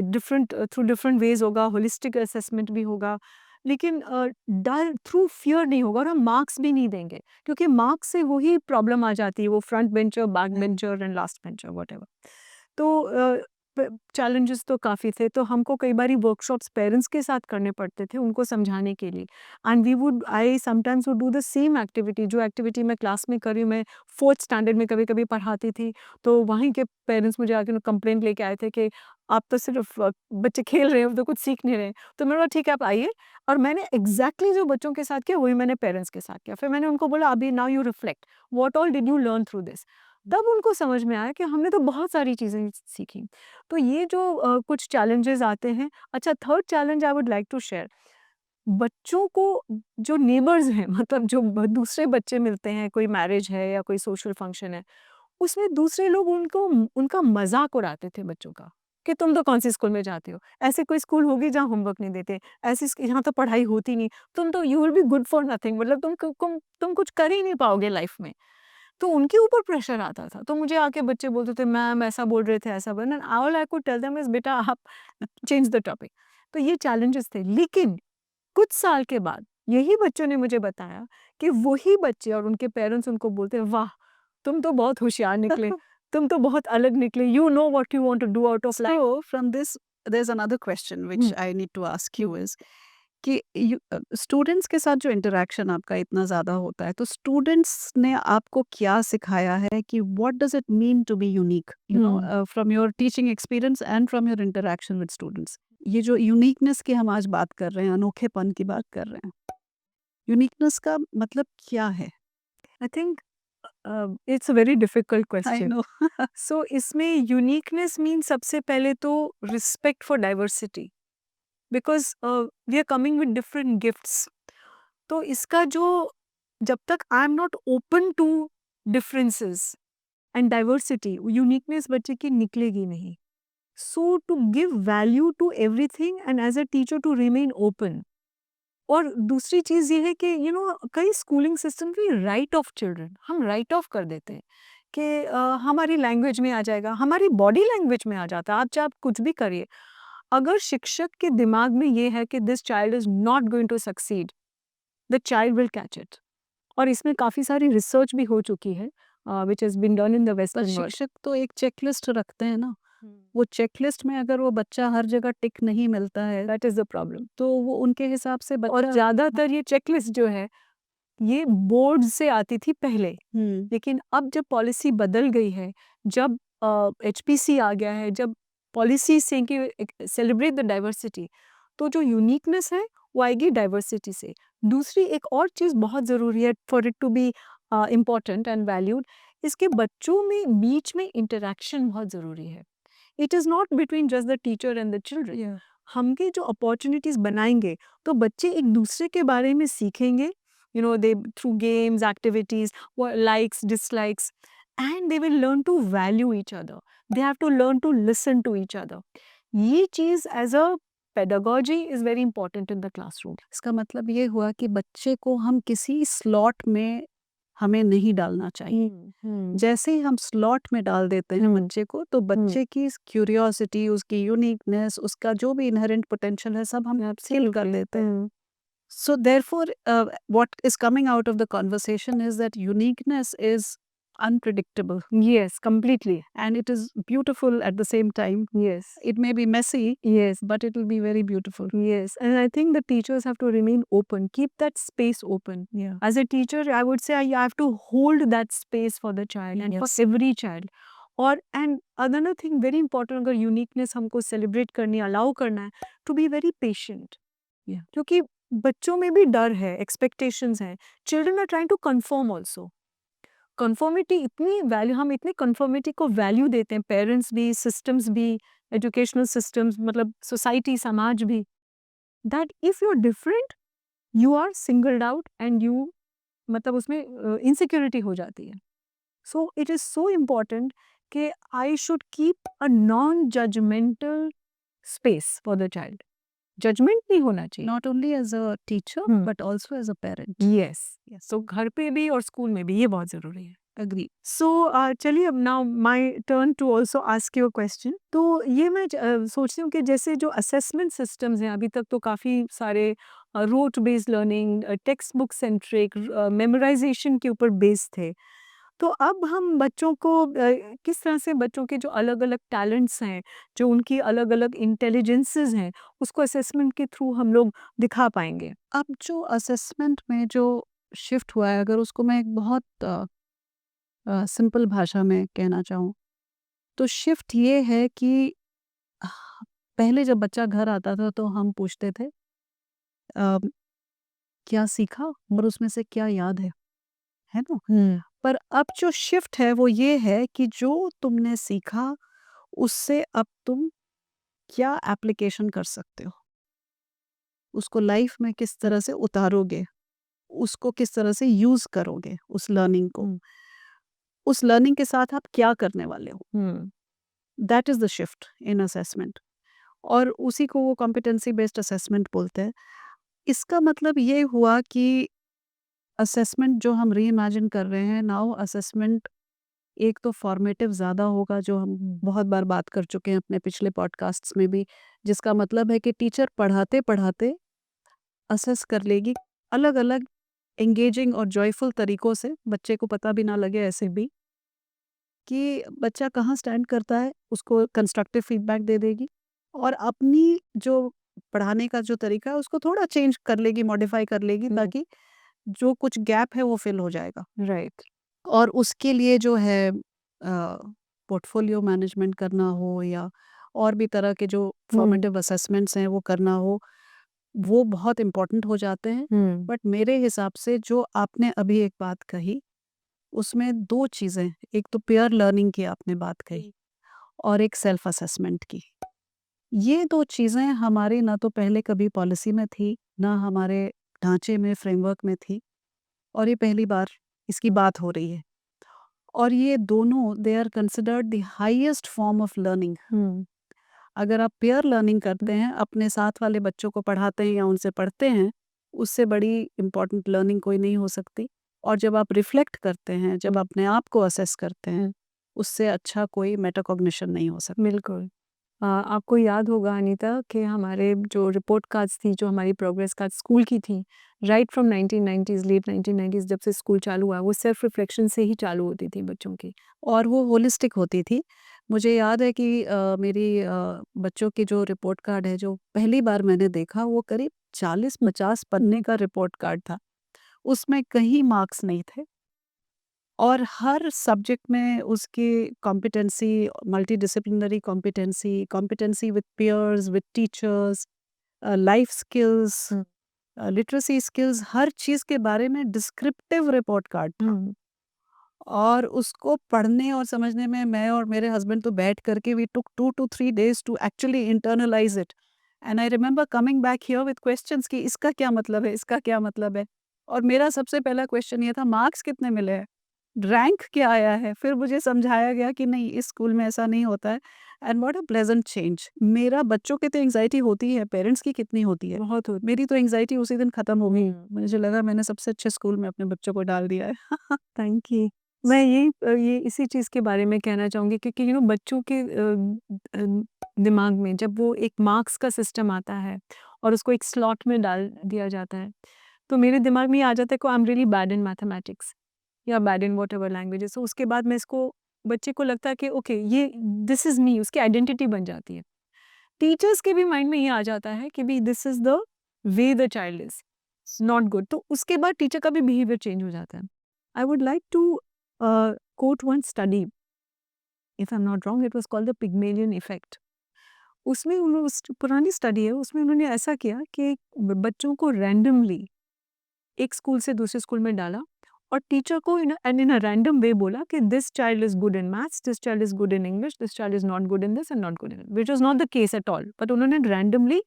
Speaker 1: डिफरेंट थ्रू डिफरेंट वेज़ होगा, होलिस्टिक असेसमेंट भी होगा। लेकिन डर थ्रू फ़ियर नहीं होगा और हम मार्क्स भी नहीं देंगे, क्योंकि मार्क्स से वही प्रॉब्लम आ जाती है, वो front bencher, back bencher and last bencher whatever. तो चैलेंजेस तो काफ़ी थे, तो हमको कई बारी वर्कशॉप्स पेरेंट्स के साथ करने पड़ते थे उनको समझाने के लिए। And I sometimes would do the same activity, जो एक्टिविटी मैं क्लास में कर रही हूँ, मैं 4th स्टैंडर्ड में कभी-कभी पढ़ाती थी, तो वहीं के पेरेंट्स मुझे आके कंप्लेंट लेके आए थे कि आप तो सिर्फ बच्चे खेल रहे हैं, तो कुछ सीख नहीं रहे हैं। तो मैंने बोला ठीक है आप आइए, और मैंने एग्ज़ैक्टली जो बच्चों के साथ किया वही मैंने पेरेंट्स के साथ किया। फिर मैंने उनको बोला अभी now you reflect, what all did you learn through this? तब उनको समझ में आया कि हमने तो बहुत सारी चीज़ें सीखी। तो ये जो कुछ चैलेंजेस आते हैं। अच्छा, third challenge I would like to share, बच्चों को जो नेबर्स हैं मतलब जो दूसरे बच्चे मिलते हैं, कोई मैरिज है या कोई सोशल फंक्शन है, उसमें दूसरे लोग उनको उनका मजाक उड़ाते थे बच्चों का कि तुम तो कौन सी स्कूल में जाते हो, ऐसे कोई स्कूल होगी जहाँ होमवर्क नहीं देते, यहाँ तो पढ़ाई होती नहीं, तुम तो you will be good for nothing, मतलब तुम कुछ कर ही नहीं पाओगे लाइफ में। तो उनके ऊपर प्रेशर आता था, तो मुझे आके बच्चे बोलते थे मैम ऐसा बोल रहे थे, ऐसा बोल, all I could tell them is बेटा आप चेंज द टॉपिक। तो ये चैलेंजेस थे, लेकिन कुछ साल के बाद यही बच्चों ने मुझे बताया कि वही बच्चे और उनके पेरेंट्स उनको बोलते हैं वाह तुम तो बहुत होशियार निकले, तुम तो बहुत अलग निकले, you know what you want to do out of life.
Speaker 2: So from this, there's another question which I need to ask you is कि स्टूडेंट्स के साथ जो इंटरेक्शन आपका इतना ज़्यादा होता है, तो स्टूडेंट्स ने आपको क्या सिखाया है कि what does it mean to be unique, you know, from your teaching experience and from your interaction with students? ये जो यूनिकनेस की हम आज बात कर रहे हैं, अनोखेपन की बात कर रहे हैं, यूनिकनेस का मतलब क्या है?
Speaker 1: I think it's a very difficult
Speaker 2: I
Speaker 1: question.
Speaker 2: No.
Speaker 1: So इसमें यूनिकनेस मीन सबसे पहले तो respect for diversity, because we are coming with different gifts. तो इसका जो, जब तक I am not open to differences and diversity, uniqueness बच्चे की निकलेगी नहीं। So to give value to everything and as a teacher to remain open. और दूसरी चीज़ ये है कि कई स्कूलिंग सिस्टम में राइट ऑफ चिल्ड्रन हम राइट ऑफ कर देते हैं कि हमारी लैंग्वेज में आ जाएगा, हमारी बॉडी लैंग्वेज में आ जाता है, आप चाहे आप कुछ भी करिए। अगर शिक्षक के दिमाग में ये है कि this child is not going to succeed, the child will catch it. और इसमें काफ़ी सारी रिसर्च भी हो चुकी है which has been done in the
Speaker 2: पर
Speaker 1: वेस्टर्न वर्ल्ड।
Speaker 2: शिक्षक तो एक चेकलिस्ट रखते हैं ना, वो चेकलिस्ट में अगर वो बच्चा हर जगह टिक नहीं मिलता है,
Speaker 1: दैट इज़ द प्रॉब्लम।
Speaker 2: तो वो उनके हिसाब से
Speaker 1: और
Speaker 2: बच्चा।
Speaker 1: ज़्यादातर ये चेकलिस्ट जो है ये बोर्ड से आती थी पहले,
Speaker 2: हुँ,
Speaker 1: लेकिन अब जब पॉलिसी बदल गई है, जब एचपीसी आ गया है, जब पॉलिसी से कि सेलिब्रेट द डाइवर्सिटी, तो जो यूनिकनेस है वो आएगी डाइवर्सिटी से। दूसरी एक और चीज़ बहुत ज़रूरी है for it to be important and valued, इसके बच्चों में बीच में इंटरेक्शन बहुत ज़रूरी है। It is not between just the teacher and the children.
Speaker 2: या
Speaker 1: हमके जो अपॉर्चुनिटीज़ बनाएंगे तो बच्चे एक दूसरे के बारे में सीखेंगे, they through games, activities, likes, dislikes, and they will learn to value each other. They have to learn to listen to each other. ये चीज़ as a pedagogy is very important in the classroom.
Speaker 2: इसका मतलब ये हुआ कि बच्चे को हम किसी स्लॉट में हमें नहीं डालना चाहिए। जैसे ही हम स्लॉट में डाल देते हैं बच्चे को, तो बच्चे की क्यूरियोसिटी, उसकी यूनिकनेस, उसका जो भी इनहेरेंट पोटेंशियल है, सब हम किल कर देते हैं। So therefore, what is coming out of the conversation is that uniqueness is unpredictable
Speaker 1: Yes, completely.
Speaker 2: and it is beautiful at the same time.
Speaker 1: Yes.
Speaker 2: It may be messy,
Speaker 1: Yes.
Speaker 2: but it will be very beautiful.
Speaker 1: Yes, and I think the teachers have to remain open, keep that space open.
Speaker 2: Yeah.
Speaker 1: As a teacher, I would say I have to hold that space for the child and
Speaker 2: Yes.
Speaker 1: for every child. और and another thing very important, अगर uniqueness हमको celebrate करनी, allow करना है, to be very patient.
Speaker 2: Yeah.
Speaker 1: क्योंकि बच्चों में भी डर है, expectations हैं, children are trying to conform also. Conformity इतनी वैल्यू, हम इतनी कंफर्मिटी को वैल्यू देते हैं, पेरेंट्स भी, सिस्टम्स भी, एजुकेशनल सिस्टम्स, मतलब सोसाइटी, समाज भी, that if you are different you are singled out and you, मतलब उसमें इनसिक्योरिटी हो जाती है। So it is so important कि I should keep a non judgemental space for the child. Judgement नहीं होना चाहिए।
Speaker 2: Not only as a teacher, but also as a parent.
Speaker 1: Yes, so घर पे भी और स्कूल में भी ये बहुत ज़रूरी है।
Speaker 2: Agree.
Speaker 1: सो चलिए अब now my turn to also ask you a question. तो ये मैं सोचती हूँ कि जैसे जो असेसमेंट सिस्टम्स हैं अभी तक तो काफ़ी सारे rote based learning, textbook centric, memorisation के ऊपर बेस्ड थे। तो अब हम बच्चों को किस तरह से बच्चों के जो अलग-अलग टैलेंट्स हैं, जो उनकी अलग-अलग इंटेलिजेंसेस हैं, उसको असेसमेंट के थ्रू हम लोग दिखा पाएँगे?
Speaker 2: अब जो असेसमेंट में जो शिफ्ट हुआ है, अगर उसको मैं एक बहुत सिंपल भाषा में कहना चाहूँ, तो शिफ्ट ये है कि आह, पहले जब बच्चा घर आता था तो हम पूछते थे अ, क्या सीखा और उसमें से क्या याद है ना?
Speaker 1: हुँ,
Speaker 2: पर अब जो शिफ्ट है वो ये है कि जो तुमने सीखा उससे अब तुम क्या एप्लीकेशन कर सकते हो? उसको लाइफ में किस तरह से उतारोगे? उसको किस तरह से यूज़ करोगे उस लर्निंग को?
Speaker 1: हुँ,
Speaker 2: उस लर्निंग के साथ आप क्या करने वाले हो?
Speaker 1: Hmm,
Speaker 2: that is the shift in assessment, और उसी को वो कॉम्पिटेंसी बेस्ड असेसमेंट बोलते हैं। इसका मतलब ये हुआ कि असेसमेंट जो हम रीइमेजिन कर रहे हैं, नाउ असेसमेंट एक तो फॉर्मेटिव ज़्यादा होगा, जो हम बहुत बार बात कर चुके हैं अपने पिछले पॉडकास्ट्स में भी, जिसका मतलब है कि टीचर पढ़ाते-पढ़ाते असेस कर लेगी अलग-अलग एंगेजिंग और जॉयफुल तरीकों से, बच्चे को पता भी ना लगे ऐसे भी, कि बच्चा कहाँ स्टैंड करता है, उसको कंस्ट्रक्टिव फीडबैक दे देगी और अपनी जो पढ़ाने का जो तरीका है उसको थोड़ा चेंज कर लेगी, मॉडिफाई कर लेगी,
Speaker 1: हुँ,
Speaker 2: ताकि जो कुछ गैप है वो फिल हो जाएगा।
Speaker 1: राइट।
Speaker 2: और उसके लिए जो है पोर्टफोलियो मैनेजमेंट करना हो या और भी तरह के जो
Speaker 1: हुँ,
Speaker 2: फॉर्मेटिव असेसमेंट्स हैं वो करना हो, वो बहुत इम्पोर्टेंट हो जाते हैं।
Speaker 1: हुँ,
Speaker 2: बट मेरे हिसाब से जो आपने अभी एक बात कही, उसमें 2 चीज़ें, एक तो पीयर लर्निंग की आपने बात कही और एक सेल्फ असेसमेंट की। ये 2 चीज़ें हमारी ना तो पहले कभी पॉलिसी में थी, ना हमारे ढांचे में, फ्रेमवर्क में थी, और ये पहली बार इसकी बात हो रही है। और ये दोनों they are considered the highest form of learning.
Speaker 1: Hmm,
Speaker 2: अगर आप पेयर लर्निंग करते हैं, अपने साथ वाले बच्चों को पढ़ाते हैं या उनसे पढ़ते हैं, उससे बड़ी इम्पोर्टेंट लर्निंग कोई नहीं हो सकती। और जब आप रिफ्लेक्ट करते हैं, जब अपने आप को असेस करते हैं, उससे अच्छा कोई मेटाकॉग्निशन नहीं हो सकता।
Speaker 1: बिल्कुल। आपको याद होगा अनीता कि हमारे जो रिपोर्ट कार्ड्स थी, जो हमारी प्रोग्रेस कार्ड स्कूल की थी, right from 1990s late 1990s जब से स्कूल चालू हुआ, वो सेल्फ रिफ्लेक्शन से ही चालू होती थी बच्चों की।
Speaker 2: और वो होलिस्टिक होती थी। मुझे याद है कि मेरी बच्चों की जो रिपोर्ट कार्ड है, जो पहली बार मैंने देखा, वो करीब 40-50 पन्ने का रिपोर्ट कार्ड था। उसमें कहीं मार्क्स नहीं थे और हर सब्जेक्ट में उसकी competency, multidisciplinary competency, competency with peers, with teachers, life skills,
Speaker 1: hmm,
Speaker 2: literacy skills, हर चीज़ के बारे में डिस्क्रिप्टिव रिपोर्ट कार्ड था।
Speaker 1: हुँ,
Speaker 2: और उसको पढ़ने और समझने में मैं और मेरे हस्बैंड तो बैठ करके we took 2 to 3 days to actually internalise it, and I remember coming back here with questions कि इसका क्या मतलब है? इसका क्या मतलब है? और मेरा सबसे पहला क्वेश्चन ये था, मार्क्स कितने मिले हैं? रैंक क्या आया है? फिर मुझे समझाया गया कि नहीं, इस स्कूल में ऐसा नहीं होता है, and what a pleasant change. मेरा बच्चों की तो एंग्ज़ायटी होती है, पेरेंट्स की कितनी होती है?
Speaker 1: बहुत होती
Speaker 2: मेरी तो एंग्ज़ायटी उसी दिन खत्म हो गई।
Speaker 1: हुँ।
Speaker 2: मुझे लगा मैंने सबसे अच्छे स्कूल में अपने बच्चों को डाल दिया है।
Speaker 1: Thank you. मैं ये इसी चीज़ के बारे में कहना चाहूँगी क्योंकि बच्चों के दिमाग में जब वो एक मार्क्स का सिस्टम आता है और उसको एक स्लॉट में डाल दिया जाता है, तो मेरे दिमाग में ये आ जाता है कि I am really bad in mathematics या बैड इन व्हाटएवर लैंग्वेजेस। तो उसके बाद मैं इसको बच्चे को लगता है कि ओके ये दिस इज़ मी, उसकी आइडेंटिटी बन जाती है। टीचर्स के भी माइंड में ये आ जाता है कि भई this is the way the child is not good, तो उसके बाद टीचर का भी बिहेवियर चेंज हो जाता है। I would like to quote one study, if I'm not wrong, it was called the Pygmalion effect. उसमें उन्होंने पुरानी स्टडी है, उसमें उन्होंने ऐसा किया कि बच्चों को रैंडमली एक स्कूल से दूसरे स्कूल में डाला और टीचर को इन अ रैंडम वे बोला कि this child is good in maths, this child is good in English, this child is not good in this and not good in, which was not the case at all, but उन्होंने randomly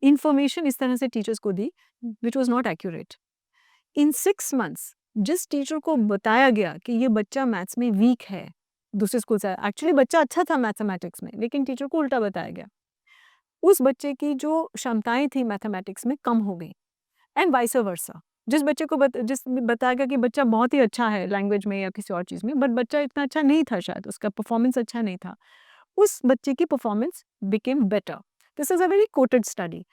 Speaker 1: information इस तरह से teachers को दी which was not accurate. In 6 months जिस teacher को बताया गया कि ये बच्चा मैथ्स में वीक है, दूसरे स्कूल से आया, एक्चुअली बच्चा अच्छा था मैथमेटिक्स में, लेकिन टीचर को उल्टा बताया गया। उस बच्चे की जो क्षमताएँ थी मैथमेटिक्स में कम हो गई एंड वाइस वर्सा। जिस बच्चे को बताया गया कि बच्चा बहुत ही अच्छा है लैंग्वेज में या किसी और चीज़ में, बट बच्चा इतना अच्छा नहीं था, शायद उसका परफॉर्मेंस अच्छा नहीं था। उस बच्चे की performance became better. This is a very coated study.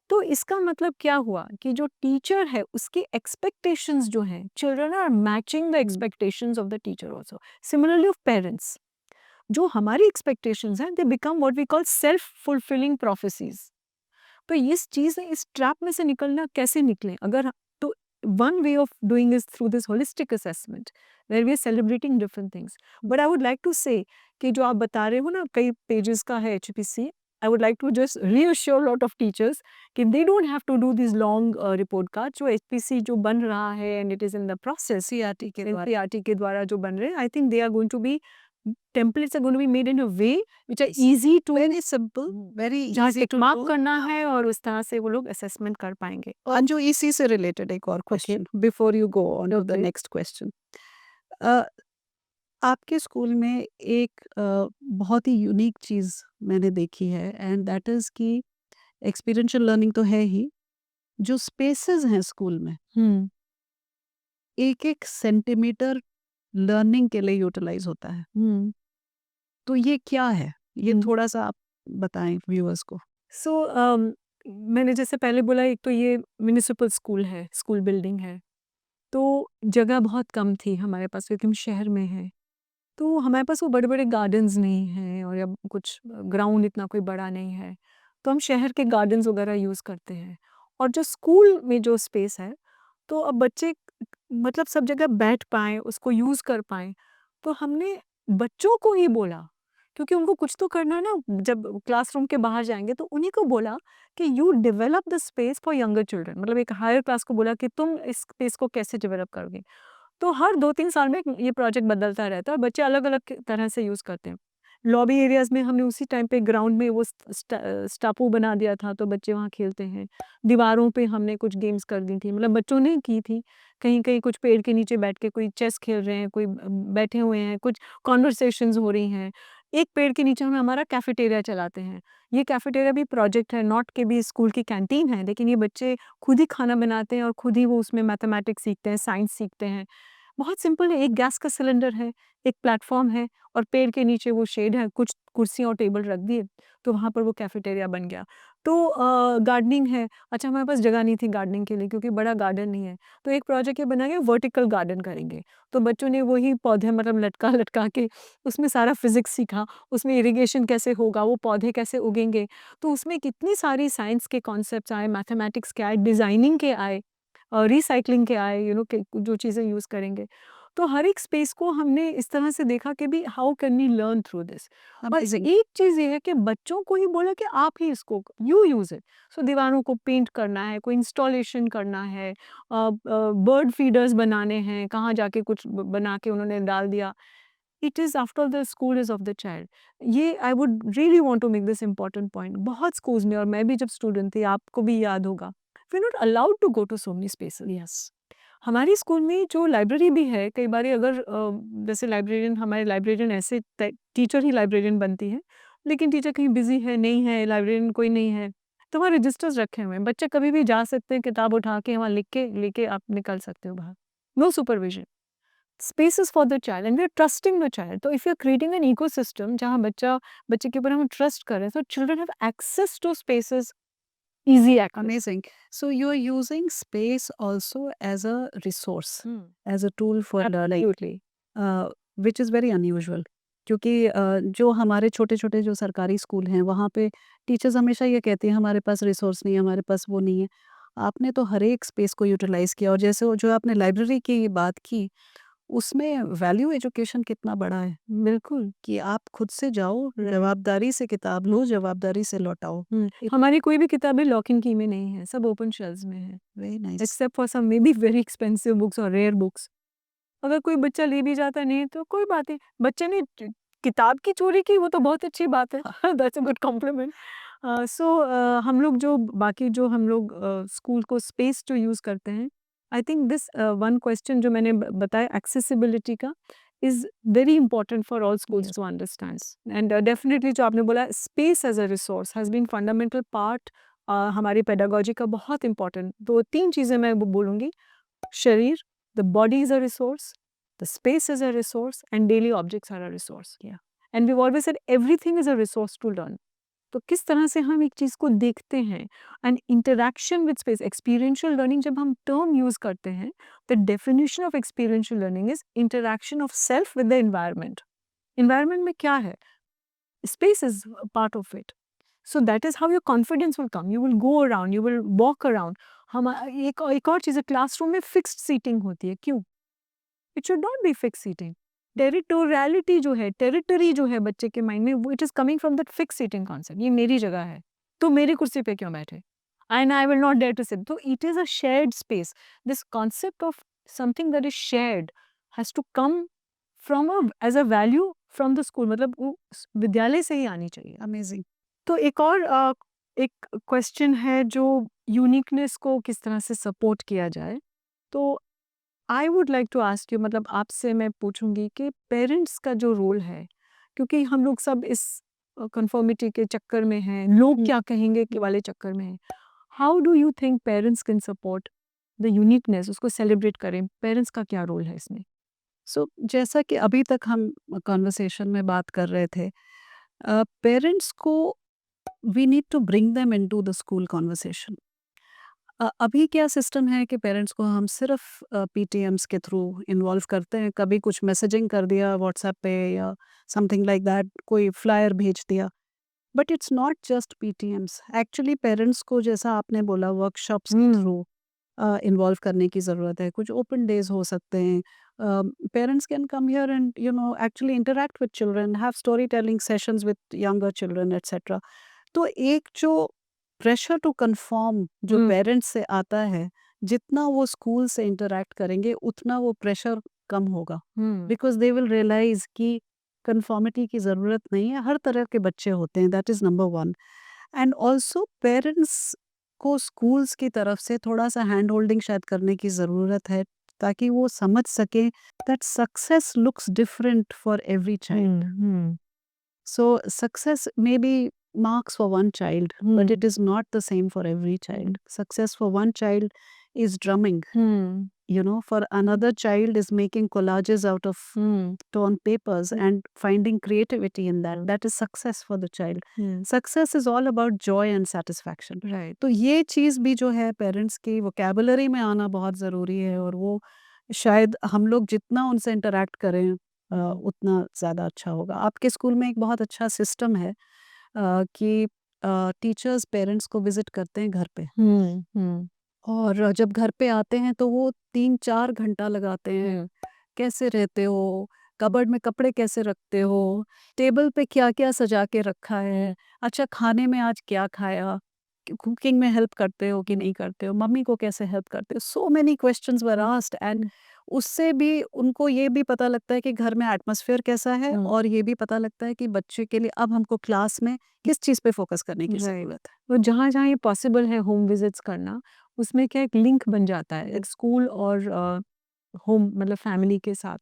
Speaker 1: तो इसका मतलब क्या हुआ कि जो टीचर है उसकी एक्सपेक्टेशंस जो हैं, children are matching the expectations of the teacher also. Similarly of parents, जो हमारी एक्सपेक्टेशंस हैं, they become what we call self fulfilling prophecies. तो इस चीज में, इस ट्रैप में से निकलना कैसे निकले, अगर तो one way of doing is through this holistic assessment where we are celebrating different things. But I would like to say कि जो आप बता रहे हो ना, कई पेजेस का है HPC, I would like to just reassure lot of teachers कि they don't have to do this long report card. जो HPC जो बन रहा है and it is in the process, CRT के द्वारा जो बन रहे हैं, I think they are going to be, templates are going to be made in a way which are easy to,
Speaker 2: very simple, very
Speaker 1: जहाँ
Speaker 2: easy
Speaker 1: tick
Speaker 2: to
Speaker 1: mark
Speaker 2: do.
Speaker 1: करना है और उस तरह से वो लोग असेसमेंट कर पाएंगे।
Speaker 2: अंजू, इसी से रिलेटेड एक और question before you go on to the
Speaker 1: Okay.
Speaker 2: Next question. आपके स्कूल में एक बहुत ही यूनिक चीज़ मैंने देखी है, एंड दैट इज़ कि एक्सपीरियंशियल लर्निंग तो है ही, जो स्पेसेस हैं स्कूल में,
Speaker 1: हम्म।
Speaker 2: एक एक सेंटीमीटर लर्निंग के लिए यूटिलाइज होता है।
Speaker 1: हम्म।
Speaker 2: तो ये क्या है? ये
Speaker 1: हम्म।
Speaker 2: थोड़ा सा आप बताएं व्यूअर्स को।
Speaker 1: सो मैंने जैसे पहले बोला, एक तो ये म्यूनिसिपल स्कूल है, स्कूल बिल्डिंग है, तो जगह बहुत कम थी हमारे पास क्योंकि हम शहर में हैं। तो हमारे पास वो बड़े बड़े गार्डन्स नहीं हैं और या कुछ ग्राउंड इतना कोई बड़ा नहीं है, तो हम शहर के गार्डन्स वगैरह यूज़ करते हैं। और जो स्कूल में जो स्पेस है, तो अब बच्चे मतलब सब जगह बैठ पाएँ, उसको यूज़ कर पाएँ। तो हमने बच्चों को ही बोला, क्योंकि उनको कुछ तो करना है ना, जब क्लासरूम के बाहर जाएँगे, तो उन्हीं को बोला कि you develop the space for younger children. मतलब एक हायर क्लास को बोला कि तुम इस स्पेस को कैसे डेवलप करोगे। तो हर 2-3 साल में ये प्रोजेक्ट बदलता रहता है और बच्चे अलग-अलग तरह से यूज़ करते हैं। लॉबी एरियाज़ में हमने उसी टाइम पे ग्राउंड में वो स्टापू बना दिया था, तो बच्चे वहाँ खेलते हैं। दीवारों पे हमने कुछ गेम्स कर दी थी, मतलब बच्चों ने की थी। कहीं-कहीं कुछ पेड़ के नीचे बैठ के कोई चेस खेल रहे हैं, कोई बैठे हुए हैं, कुछ कन्वर्सेशंस हो रही हैं। एक पेड़ के नीचे हम हमारा कैफेटेरिया चलाते हैं। ये कैफेटेरिया भी प्रोजेक्ट है, नॉट कि भी स्कूल की कैंटीन है, लेकिन ये बच्चे खुद ही खाना बनाते हैं और खुद ही वो उसमें मैथमेटिक्स सीखते हैं, साइंस सीखते हैं। बहुत सिंपल है, एक गैस का सिलेंडर है, एक प्लेटफ़ॉर्म है और पेड़ के नीचे वो शेड है, कुछ कुर्सियाँ और टेबल रख दिए, तो वहाँ पर वो कैफेटेरिया बन गया। तो गार्डनिंग है, अच्छा हमारे पास जगह नहीं थी गार्डनिंग के लिए क्योंकि बड़ा गार्डन नहीं है, तो एक प्रोजेक्ट ये बना कि वर्टिकल गार्डन करेंगे। तो बच्चों ने वही पौधे मतलब लटका-लटका के उसमें सारा फिज़िक्स सीखा, उसमें इरिगेशन कैसे होगा, वो पौधे कैसे उगेंगे, तो उसमें कितनी सारी साइंस के कॉन्सेप्ट्स आए, मैथमेटिक्स के आए, डिज़ाइनिंग के आए, रिसाइक्लिंग के आए, कि जो चीज़ें यूज़ करेंगे। तो हर एक स्पेस को हमने इस तरह से देखा कि भी how can we learn through this. और
Speaker 2: अमेजिंग।
Speaker 1: एक चीज़ ये है कि बच्चों को ही बोला कि आप ही इसको यू यूज़ इट। सो दीवारों को पेंट करना है, कोई इंस्टॉलेशन करना है, बर्ड फीडर्स बनाने हैं, कहाँ जाके कुछ बना के उन्होंने डाल दिया। It is after the school is of the child. ये I would really want to make this important point. बहुत स्कूल्स में, और मैं भी जब स्टूडेंट थी, आपको भी याद होगा, we are not allowed to go to so many spaces.
Speaker 2: Yes.
Speaker 1: हमारी स्कूल में जो लाइब्रेरी भी है, कई बारी अगर जैसे लाइब्रेरियन, हमारे लाइब्रेरियन ऐसे टीचर ही लाइब्रेरियन बनती है, लेकिन टीचर कहीं बिजी है, नहीं है, लाइब्रेरियन कोई नहीं है, तो वहाँ रजिस्टर्स रखे हुए हैं, बच्चे कभी भी जा सकते हैं, किताब उठा के वहाँ लिख के लेके आप निकल सकते हो बाहर। No supervision, spaces for the child and we are trusting the child. तो if you are creating an ecosystem जहाँ बच्चे के ऊपर हम ट्रस्ट कर रहे हैं, तो children have access to spaces, easy access.
Speaker 2: Amazing. So you are using space also as a resource, as a tool for learning,
Speaker 1: absolutely.
Speaker 2: which is very unusual. क्योंकि जो हमारे छोटे-छोटे जो सरकारी स्कूल हैं, वहाँ पे टीचर्स हमेशा ये कहते हैं हमारे पास रिसोर्स नहीं है, हमारे पास वो नहीं है। आपने तो हर एक स्पेस को यूटिलाइज़ किया, और जैसे वो जो आपने लाइब्रेरी की बात की, उसमें वैल्यू एजुकेशन कितना बड़ा है
Speaker 1: बिल्कुल।
Speaker 2: कि आप खुद से जाओ, जवाबदारी से किताब लो, जवाबदारी से लौटाओ। इट
Speaker 1: हमारी कोई भी किताबें लॉक इन की में नहीं है, सब ओपन शेल्व्स में है,
Speaker 2: very nice.
Speaker 1: Except for some maybe very expensive books और रेयर बुक्स। अगर कोई बच्चा ले भी जाता नहीं तो कोई बात नहीं, बच्चे ने किताब की चोरी की, वो तो बहुत अच्छी बात है। That's a good compliment. So हम लोग जो बाकी जो हम लोग स्कूल को स्पेस जो यूज़ करते हैं, I think this one question जो मैंने बताया एक्सेसिबिलिटी का, is very important for all schools
Speaker 2: yes.
Speaker 1: To understand. And definitely जो आपने बोला, space as a resource has been fundamental part हमारी पेडागोजी का, बहुत इंपॉर्टेंट। तो 3 चीज़ें मैं बोलूँगी, शरीर, the body is a resource, the space is a resource, and daily objects are a resource.
Speaker 2: Yeah.
Speaker 1: And we've always said everything is a resource to learn. तो किस तरह से हम एक चीज़ को देखते हैं and interaction with space, experiential learning जब हम टर्म यूज़ करते हैं, the definition of experiential learning is interaction of self with the environment. Environment में क्या है? Space is a part of it. So that is how your confidence will come. You will go around, you will walk around. हम एक और चीज़ है, classroom में fixed seating होती है, क्यों? It should not be fix seating. Territoriality जो है, टेरिटरी जो है बच्चे के माइंड में, वो it is coming from that fix seating concept. ये मेरी जगह है, तो मेरी कुर्सी पे क्यों बैठे? And I will not dare to sit. तो it is a shared space. This concept of something that is shared has to come from as a value from the school, मतलब वो विद्यालय से ही आनी चाहिए।
Speaker 2: अमेजिंग।
Speaker 1: तो एक और एक क्वेश्चन है जो यूनिकनेस को किस तरह से सपोर्ट किया जाए। तो I would like to ask you, मतलब आपसे मैं पूछूंगी कि पेरेंट्स का जो रोल है, क्योंकि हम लोग सब इस कंफर्मिटी के चक्कर में हैं, लोग क्या कहेंगे के वाले चक्कर में हैं। How do you think parents can support the uniqueness, उसको सेलिब्रेट करें? पेरेंट्स का क्या रोल है इसमें?
Speaker 2: सो जैसा कि अभी तक हम कॉन्वर्सेशन में बात कर रहे थे, पेरेंट्स को we need to bring them into the school conversation. अभी क्या सिस्टम है कि पेरेंट्स को हम सिर्फ पीटीएम्स के थ्रू इन्वॉल्व करते हैं, कभी कुछ मैसेजिंग कर दिया व्हाट्सएप पे या समथिंग लाइक दैट, कोई फ्लायर भेज दिया। But it's not just PTMs, actually parents को जैसा आपने बोला वर्कशॉप्स के थ्रू इन्वॉल्व करने की ज़रूरत है। कुछ ओपन डेज हो सकते हैं, parents can come here and actually interact with children, have story telling sessions with younger children etcetera. तो एक जो प्रेशर टू कंफर्म जो
Speaker 1: हम्म,
Speaker 2: पेरेंट्स से आता है, जितना वो स्कूल से इंटरेक्ट करेंगे उतना वो प्रेशर कम होगा,
Speaker 1: हम्म,
Speaker 2: बिकॉज दे विल रियलाइज कि कंफर्मिटी की ज़रूरत नहीं है, हर तरह के बच्चे होते हैं, that is number one. And also parents को स्कूल्स की तरफ से थोड़ा सा हैंड होल्डिंग शायद करने की ज़रूरत है, ताकि वो समझ सकें that success looks different for every child.
Speaker 1: Hmm,
Speaker 2: So success may be marks for one child, but
Speaker 1: hmm,
Speaker 2: it is not the same for every child. Success for one child is drumming,
Speaker 1: hmm,
Speaker 2: for another child is making collages out of
Speaker 1: hmm,
Speaker 2: torn papers and finding creativity in that. That is success for the child.
Speaker 1: Hmm,
Speaker 2: Success is all about joy and satisfaction.
Speaker 1: Right.
Speaker 2: तो ये चीज़ भी जो है parents की vocabulary में आना बहुत ज़रूरी है, और वो शायद हम लोग जितना उनसे इंटरेक्ट करें उतना ज़्यादा अच्छा होगा। आपके स्कूल में एक बहुत अच्छा सिस्टम है कि टीचर्स पेरेंट्स को विज़िट करते हैं घर पे,
Speaker 1: हम्म, हम्म,
Speaker 2: और जब घर पे आते हैं तो वो 3-4 घंटा लगाते हैं। कैसे रहते हो? कबर्ड में कपड़े कैसे रखते हो? टेबल पे क्या-क्या सजा के रखा है? अच्छा, खाने में आज क्या खाया? कुकिंग में हेल्प करते हो कि नहीं करते हो? मम्मी को कैसे हेल्प करते हो? So many questions were asked, and उससे भी उनको ये भी पता लगता है कि घर में एटमॉस्फेयर कैसा है,
Speaker 1: हम्म,
Speaker 2: और ये भी पता लगता है कि बच्चे के लिए अब हमको क्लास में किस चीज़ पे फ़ोकस करने की
Speaker 1: राइट।
Speaker 2: ज़रूरत है।
Speaker 1: तो जहाँ-जहाँ ये पॉसिबल है होम विजिट्स करना, उसमें क्या एक लिंक बन जाता है, एक स्कूल और होम, मतलब फैमिली के साथ।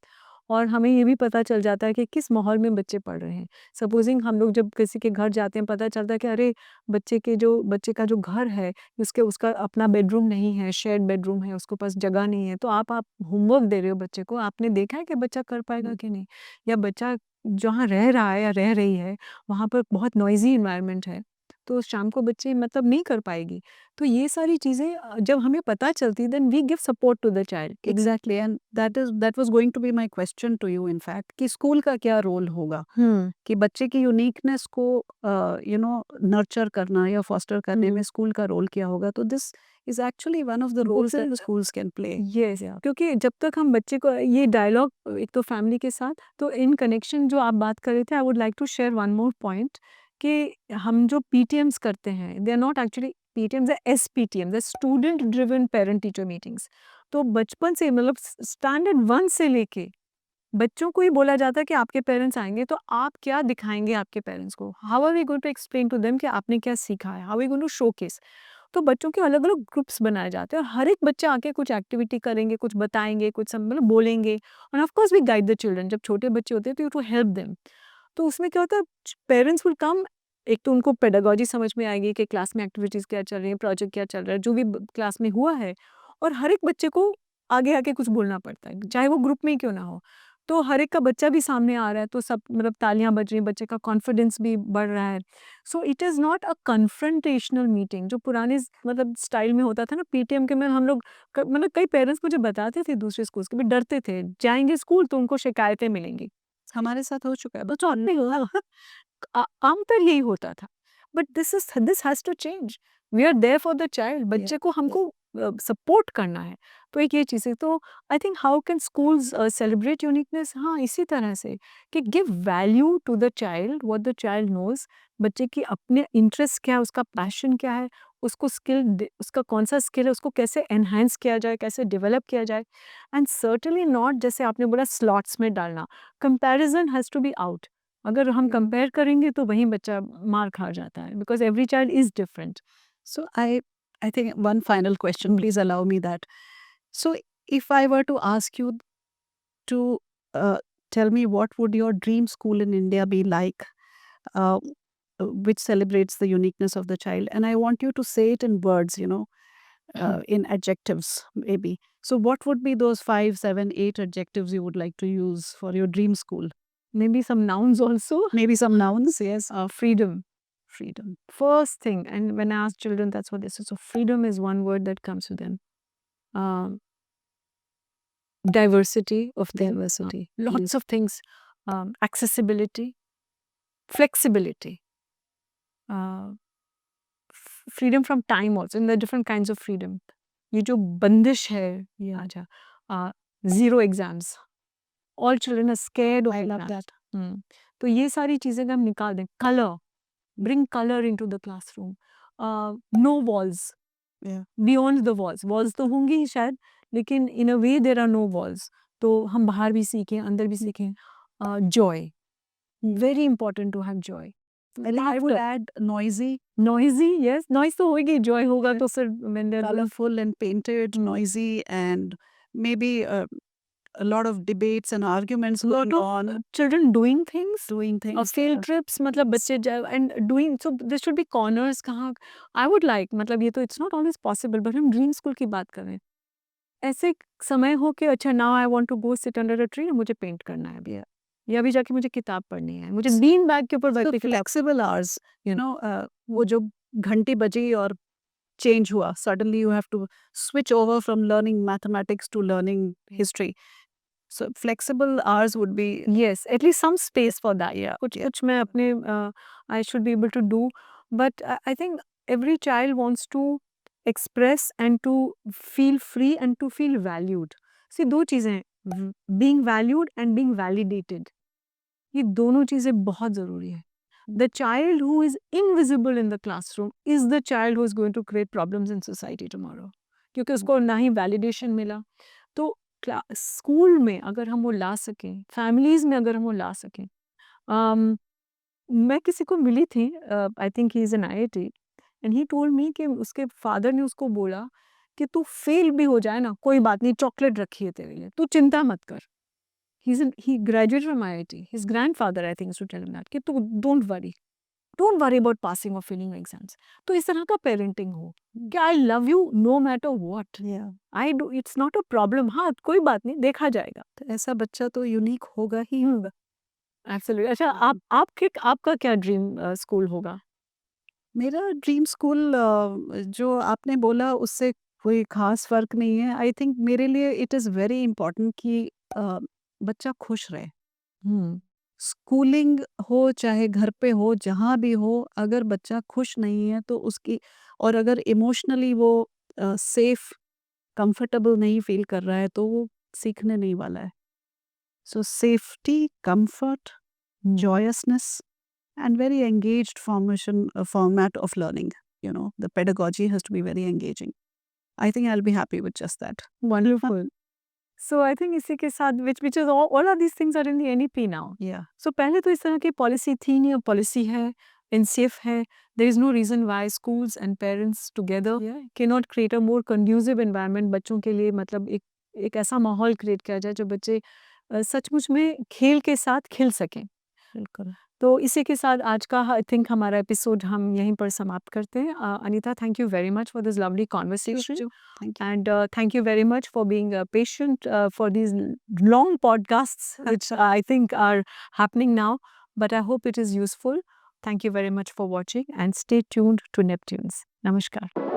Speaker 1: और हमें ये भी पता चल जाता है कि किस माहौल में बच्चे पढ़ रहे हैं। सपोज़िंग हम लोग जब किसी के घर जाते हैं, पता चलता है कि अरे! बच्चे का जो घर है, उसका अपना बेडरूम नहीं है, शेयर्ड बेडरूम है, उसके पास जगह नहीं है। तो आप होमवर्क दे रहे हो बच्चे को, आपने देखा है कि बच्चा कर पाएगा कि नहीं? या बच्चा जहाँ रह रहा है या रह रही है, वहाँ पर बहुत नॉइज़ी एनवायरनमेंट है, तो शाम को बच्चे मतलब नहीं कर पाएगी। तो ये सारी चीज़ें जब हमें पता चलती, then we give support to the child.
Speaker 2: Exactly, and that was going to be my question to you in fact, कि स्कूल का क्या रोल होगा
Speaker 1: हुँ,
Speaker 2: कि बच्चे की यूनिकनेस को नर्चर करना या फॉस्टर करने में
Speaker 1: हुँ।
Speaker 2: स्कूल का रोल क्या होगा। तो this is actually one of the roles
Speaker 1: this
Speaker 2: that
Speaker 1: is
Speaker 2: schools can play.
Speaker 1: Yes, या क्योंकि जब तक हम बच्चे को ये डायलॉग, एक तो फैमिली के साथ, तो इन कनेक्शन जो आप बात कर रहे थे, I would like to share one more point कि हम जो पीटीएम्स करते हैं, they are not actually PTMs, they SPTM, the student driven parent teacher meetings. तो बचपन से, मतलब स्टैंडर्ड 1 से लेके बच्चों को ही बोला जाता है कि आपके पेरेंट्स आएँगे, तो आप क्या दिखाएँगे आपके पेरेंट्स को? How are we going to explain to them कि आपने क्या सीखा है? How are we going to showcase? तो बच्चों के अलग-अलग ग्रुप्स बनाए जाते हैं, और हर एक बच्चा आके कुछ एक्टिविटी करेंगे, कुछ बताएँगे, कुछ सब मतलब बोलेंगे, and of course we guide the children. जब छोटे बच्चे होते हैं तो यू टू हेल्प देम। तो उसमें क्या होता है, पेरेंट्स विल कम, एक तो उनको पेडागोजी समझ में आएगी कि क्लास में एक्टिविटीज़ क्या चल रही हैं, प्रोजेक्ट क्या चल रहा है, जो भी क्लास में हुआ है, और हर एक बच्चे को आगे आके कुछ बोलना पड़ता है, चाहे वो ग्रुप में ही क्यों ना हो। तो हर एक का बच्चा भी सामने आ रहा है, तो सब मतलब तालियां बज रही हैं, बच्चे का कॉन्फिडेंस भी बढ़ रहा है। So it is not a confrontational meeting जो पुराने मतलब स्टाइल में होता था ना, पीटीएम के में हम लोग मतलब कई पेरेंट्स मुझे बताते थे दूसरे स्कूल के भी डरते थे, जाएंगे स्कूल तो उनको शिकायतें मिलेंगी।
Speaker 2: हमारे साथ हो चुका है।
Speaker 1: बस और नहीं होगा। आमतौर यही होता था। But this has to change. We are there for the child. बच्चे को हमको सपोर्ट करना है। तो एक ये चीज़ है। तो I think how can schools celebrate uniqueness? हाँ, इसी तरह से कि give value to the child, what the child knows. बच्चे की अपने इंटरेस्ट क्या है, उसका पैशन क्या है, उसको उसका कौन-सा स्किल है, उसको कैसे एनहांस किया जाए, कैसे डेवलप किया जाए। एंड सर्टेनली नॉट जैसे आपने बोला स्लॉट्स में डालना। Comparison has to be out. अगर हम कंपेयर करेंगे तो वहीं बच्चा मार खा जाता है, because every child is different.
Speaker 2: So I think one final question, please allow me that. So if I were to ask you to uh, tell me what would your dream school in India be like, uh, which celebrates the uniqueness of the child, and I want you to say it in words, in adjectives maybe. So what would be those 5, 7, 8 adjectives you would like to use for your dream school?
Speaker 1: Maybe some nouns also.
Speaker 2: Maybe some nouns, yes.
Speaker 1: Freedom.
Speaker 2: Freedom.
Speaker 1: First thing, and when I ask children, that's what they say. So freedom is one word that comes to them. Um, Diversity of them.
Speaker 2: Diversity.
Speaker 1: Lots of things. Accessibility, flexibility, uh, freedom from time also, in the different kinds of freedom. ये जो बंदिश है, ये आजा, zero exams. All children are scared of
Speaker 2: I love
Speaker 1: exams.
Speaker 2: that.
Speaker 1: तो ये सारी चीज़ें अगर हम निकाल दें, color, bring color into the classroom. No walls.
Speaker 2: Yeah.
Speaker 1: Beyond the walls. Walls तो होंगी ही शायद, लेकिन in a way there are no walls. तो हम बाहर भी सीखें, अंदर भी सीखें. Joy. Very important to have joy.
Speaker 2: And I would add noisy,
Speaker 1: Noisy, yes. Noise तो होगी, joy होगा तो फिर when they're
Speaker 2: colorful and painted, noisy, and maybe a lot of debates and arguments going on,
Speaker 1: children doing things.
Speaker 2: doing things.
Speaker 1: field trips मतलब बच्चे and doing, so there should be corners कहाँ. I would like, मतलब ये तो it's not always possible, but हम dream school की बात कर रहे हैं. ऐसे समय हो कि अच्छा now I want to go sit under a tree, मुझे पेंट करना है अभी, या अभी जाके मुझे किताब पढ़नी है, मुझे बीन बैग के ऊपर बैठ
Speaker 2: So
Speaker 1: के किताब.
Speaker 2: flexible hours, वो जो घंटी बजी और change हुआ, suddenly you have to switch over from learning mathematics to learning history. So flexible hours would be,
Speaker 1: Yes, at least some space for that.
Speaker 2: yeah,
Speaker 1: कुछ
Speaker 2: yeah.
Speaker 1: कुछ मैं अपने I should be able to do, but I think every child wants to express and to feel free and to feel valued. See, दो चीज़ें हैं, being valued and being validated. ये दोनों चीज़ें बहुत ज़रूरी है. The child who is invisible in the classroom is the child who is going to create problems in society tomorrow. क्योंकि उसको ना ही validation मिला. तो स्कूल में अगर हम वो ला सकें, फैमिलीज़ में अगर हम वो ला सकें. मैं किसी को मिली थी, I think he is an IIT, and he told me कि उसके फादर ने उसको बोला कि तू फेल भी हो जाए ना, कोई बात नहीं, चॉकलेट रखी है तेरे लिए, तू चिंता मत कर. He graduated from IIT. His grandfather I think used to tell him that कि तू डोंट वरी अबाउट पासिंग और फेलिंग एग्जाम्स. तो इस तरह का पेरेंटिंग हो कि I love you no matter what,
Speaker 2: Yeah.
Speaker 1: I do, it's not a problem, हाँ कोई बात नहीं, देखा जाएगा.
Speaker 2: तो ऐसा बच्चा तो यूनिक होगा ही होगा.
Speaker 1: एब्सोल्युटली. अच्छा, आपका क्या ड्रीम स्कूल होगा?
Speaker 2: मेरा ड्रीम स्कूल, जो आपने बोला उससे कोई खास फर्क नहीं है. आई थिंक मेरे लिए इट इज़ वेरी इम्पोर्टेंट कि बच्चा खुश रहे. स्कूलिंग हो चाहे घर पे हो, जहाँ भी हो, अगर बच्चा खुश नहीं है तो उसकी, और अगर इमोशनली वो सेफ कंफर्टेबल नहीं फील कर रहा है तो वो सीखने नहीं वाला है. सो safety, comfort, joyousness, and very engaged format of learning. The pedagogy has to be very engaging. I think I'll be happy with just that.
Speaker 1: Wonderful. So I think इसी के साथ which is all of these things are in the NEP now.
Speaker 2: Yeah.
Speaker 1: So पहले तो इस तरह की policy थी नहीं, अब पॉलिसी है, NCF है. There is no reason why schools and parents together cannot create a more conducive environment बच्चों के लिए. मतलब एक ऐसा माहौल क्रिएट किया जाए जो बच्चे सचमुच में खेल के साथ खिल सकें.
Speaker 2: बिल्कुल.
Speaker 1: तो इसी के साथ आज का आई थिंक हमारा एपिसोड हम यहीं पर समाप्त करते हैं। Anita, thank you very much for this lovely conversation
Speaker 2: thank you.
Speaker 1: and thank you very much for being patient for these long podcasts which I think are happening now, but I hope it is useful. Thank you very much for watching and stay tuned to Neptunes. Namaskar.